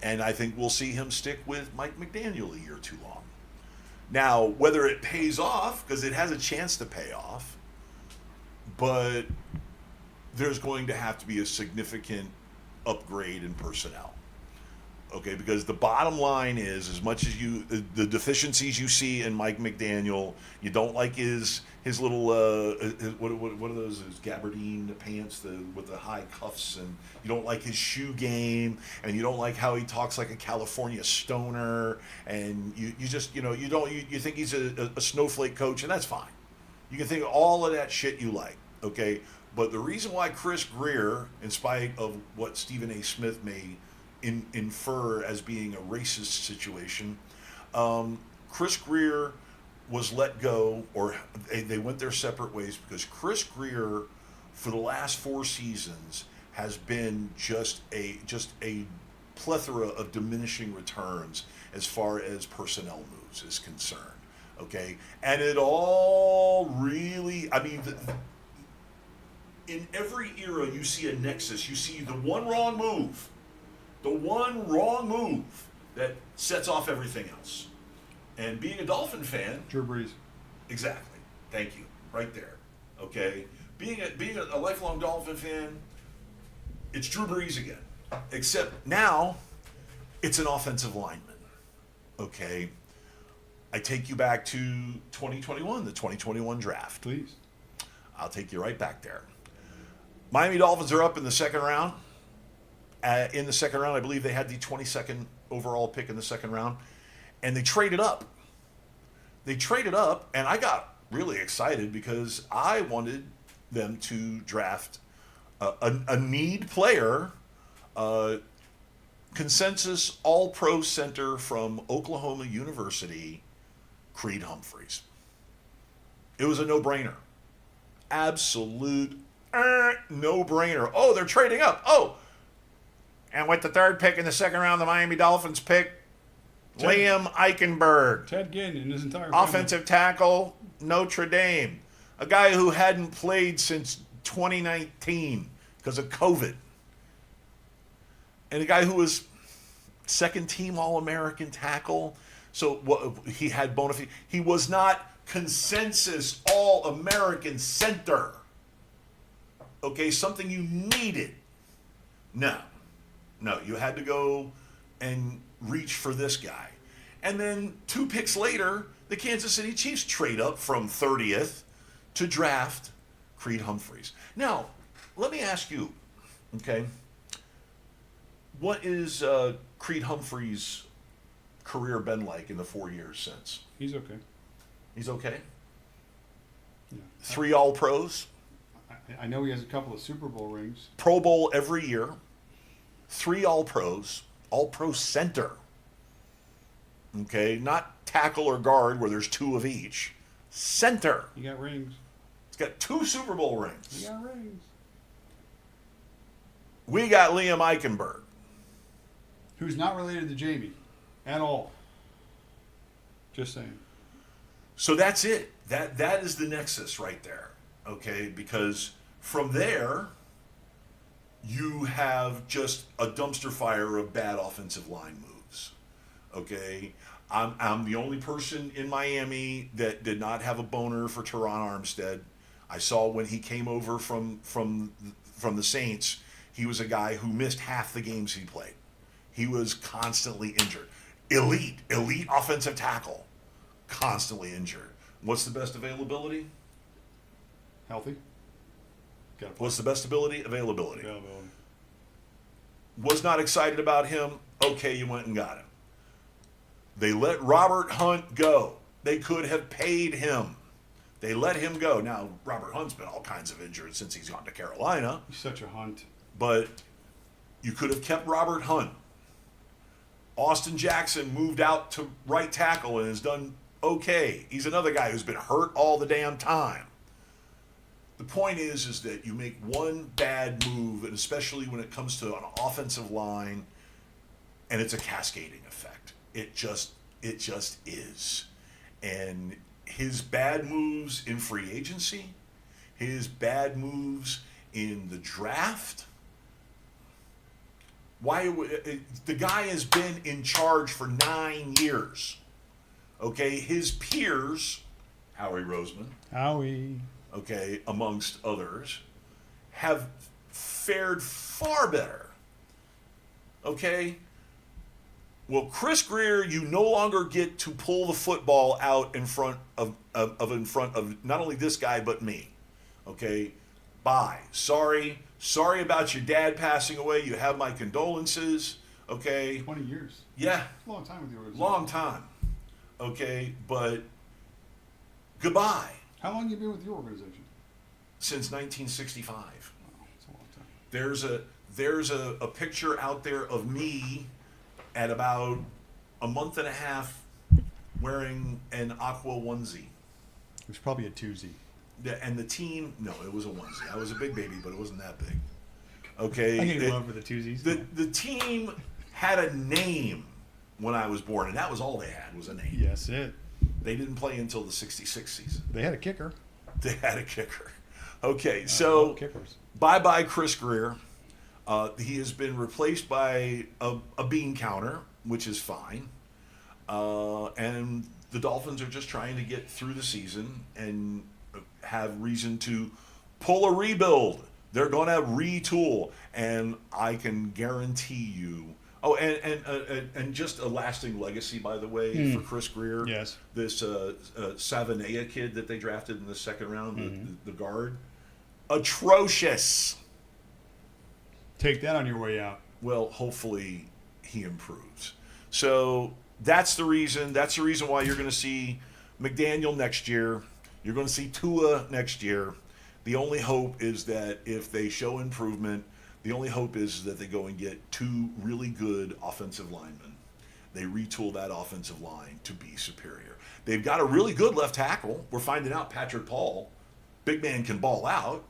and I think we'll see him stick with Mike McDaniel a year too long. Now, whether it pays off, because it has a chance to pay off, but there's going to have to be a significant upgrade in personnel. Okay, because the bottom line is, as much as the deficiencies you see in Mike McDaniel, you don't like his little what are those? His gabardine pants with the high cuffs, and you don't like his shoe game, and you don't like how he talks like a California stoner, and you just you think he's a snowflake coach, and that's fine. You can think of all of that shit you like, okay? But the reason why Chris Greer, in spite of what Stephen A. Smith may infer as being a racist situation, Chris Greer was let go, or they went their separate ways because Chris Greer, for the last 4 seasons, has been just a plethora of diminishing returns as far as personnel moves is concerned. Okay, and it all really, I mean, in every era you see a nexus. You see the one wrong move that sets off everything else. And being a Dolphin fan, Drew Brees. exactly. Thank you. Right there. Okay. Being a lifelong Dolphin fan, it's Drew Brees again. Except now, it's an offensive lineman. Okay. I take you back to 2021, the 2021 draft. Please. I'll take you right back there. Miami Dolphins are up in the second round. In the second round, I believe they had the 22nd overall pick in the second round, and they traded up. And I got really excited because I wanted them to draft a need player, consensus all-pro center from Oklahoma University, Creed Humphreys. It was a no-brainer. Absolute no-brainer. Oh, they're trading up. Oh, and with the third pick in the second round, the Miami Dolphins pick Liam Eichenberg, Ted Ginn and his entire family. offensive tackle, Notre Dame. A guy who hadn't played since 2019 because of COVID. And a guy who was second-team All-American tackle. So he had bona fide. He was not consensus All-American center. Okay, something you needed. No, you had to go and reach for this guy. And then 2 picks later, the Kansas City Chiefs trade up from 30th to draft Creed Humphreys. Now, let me ask you, okay, what is Creed Humphreys' career been like in the 4 years since? He's okay. He's okay? Yeah. 3 All-Pros? I know he has a couple of Super Bowl rings. Pro Bowl every year. 3 All-Pros. All-Pro center. Okay, not tackle or guard where there's 2 of each. Center. He got rings. He's got 2 Super Bowl rings. He got rings. We got Liam Eichenberg. Who's not related to Jamie at all. Just saying. So that's it. That is the nexus right there. Okay, because from there, you have just a dumpster fire of bad offensive line moves. Okay, I'm the only person in Miami that did not have a boner for Teron Armstead. I saw when he came over from the Saints, he was a guy who missed half the games he played. He was constantly injured. Elite offensive tackle, constantly injured. What's the best availability? Healthy. What's the best ability? Availability. Availability. was not excited about him. Okay, you went and got him. They let Robert Hunt go. They could have paid him. They let him go. Now, Robert Hunt's been all kinds of injured since he's gone to Carolina. He's such a Hunt. But you could have kept Robert Hunt. Austin Jackson moved out to right tackle and has done okay. He's another guy who's been hurt all the damn time. The point is that you make one bad move, and especially when it comes to an offensive line, and it's a cascading effect. It just is. And his bad moves in free agency, his bad moves in the draft. The guy has been in charge for 9 years. Okay, his peers, Howie Roseman, okay, amongst others, have fared far better. Okay? Well, Chris Greer, you no longer get to pull the football out in front of not only this guy but me. Okay? Bye. Sorry about your dad passing away. You have my condolences. Okay? 20 years. Yeah. A long time with the organization. Long time. Okay, but goodbye. How long have you been with your organization? Since 1965. Oh, that's a long time. There's a picture out there of me at about a month and a half wearing an aqua onesie. It was probably a twosie. And the team, no, it was a onesie. I was a big baby, but it wasn't that big. Okay. I get love for the twosies. The team had a name when I was born, and that was all they had was a name. Yes, it. They didn't play until the 66 season. They had a kicker. They had a kicker. Okay, so kickers. Bye-bye Chris Greer. He has been replaced by a bean counter, which is fine. And the Dolphins are just trying to get through the season and have reason to pull a rebuild. They're going to retool, and I can guarantee you. Oh, and just a lasting legacy, by the way, for Chris Greer. Yes. This Savanea kid that they drafted in the second round, the guard. Atrocious. Take that on your way out. Well, hopefully he improves. So that's the reason. That's the reason why you're going to see McDaniel next year. You're going to see Tua next year. The only hope is that if they show improvement, the only hope is that they go and get two really good offensive linemen. They retool that offensive line to be superior. They've got a really good left tackle. We're finding out Patrick Paul, big man, can ball out.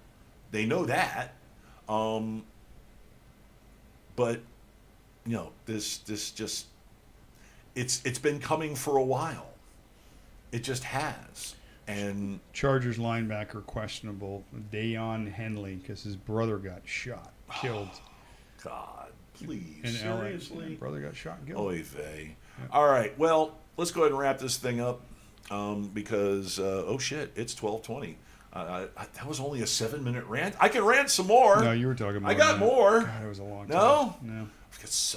They know that. But, you know, this just, it's been coming for a while. It just has. And Chargers linebacker questionable, Dayon Henley, because his brother got killed. God, please. In Seriously? LA. His brother got shot and killed. Oy vey. Yep. All right, well, let's go ahead and wrap this thing up because, oh shit, it's 12:20. That was only a 7-minute rant. I can rant some more. No, you were talking about I got more. God, it was a long time. No?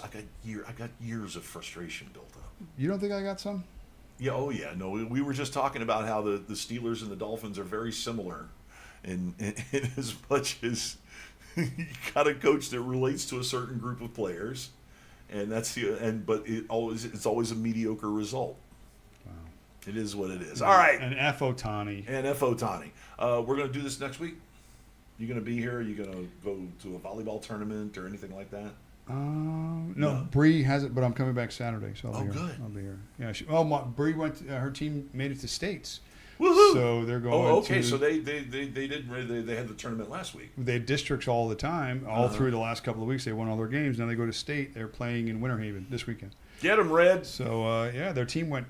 I got years of frustration built up. You don't think I got some? Yeah, oh yeah. No, we were just talking about how the Steelers and the Dolphins are very similar in as much as you got a coach that relates to a certain group of players, and but it's always a mediocre result. Wow. It is what it is. All right. And F. Otani. We're going to do this next week. You going to be here? Are you going to go to a volleyball tournament or anything like that? No, Bree has it, but I'm coming back Saturday, so I'll be here. Good. I'll be here. Yeah. Bree went. Her team made it to states. Woohoo! So they're going. Oh, okay. To, So they had the tournament last week. They had districts all the time, all through the last couple of weeks. They won all their games. Now they go to state. They're playing in Winter Haven this weekend. Get them, Red. So their team went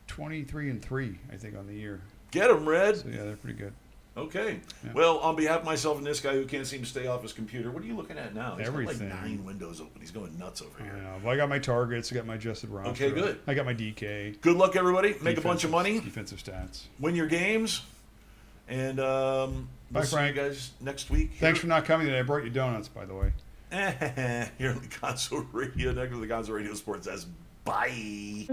23-3, I think, on the year. Get them, Red. So yeah, they're pretty good. Okay. Yeah. Well, on behalf of myself and this guy who can't seem to stay off his computer, what are you looking at now? He's Everything. got like 9 windows open. He's going nuts over here. Well, I got my targets. I got my adjusted roster. Okay, good. I got my DK. Good luck, everybody. Make a bunch of money. Defensive stats. Win your games. And we'll see you guys next week. Thanks for not coming today. I brought you donuts, by the way. Here on the Gonzo Radio, next to the Gonzo Radio Sports says, bye.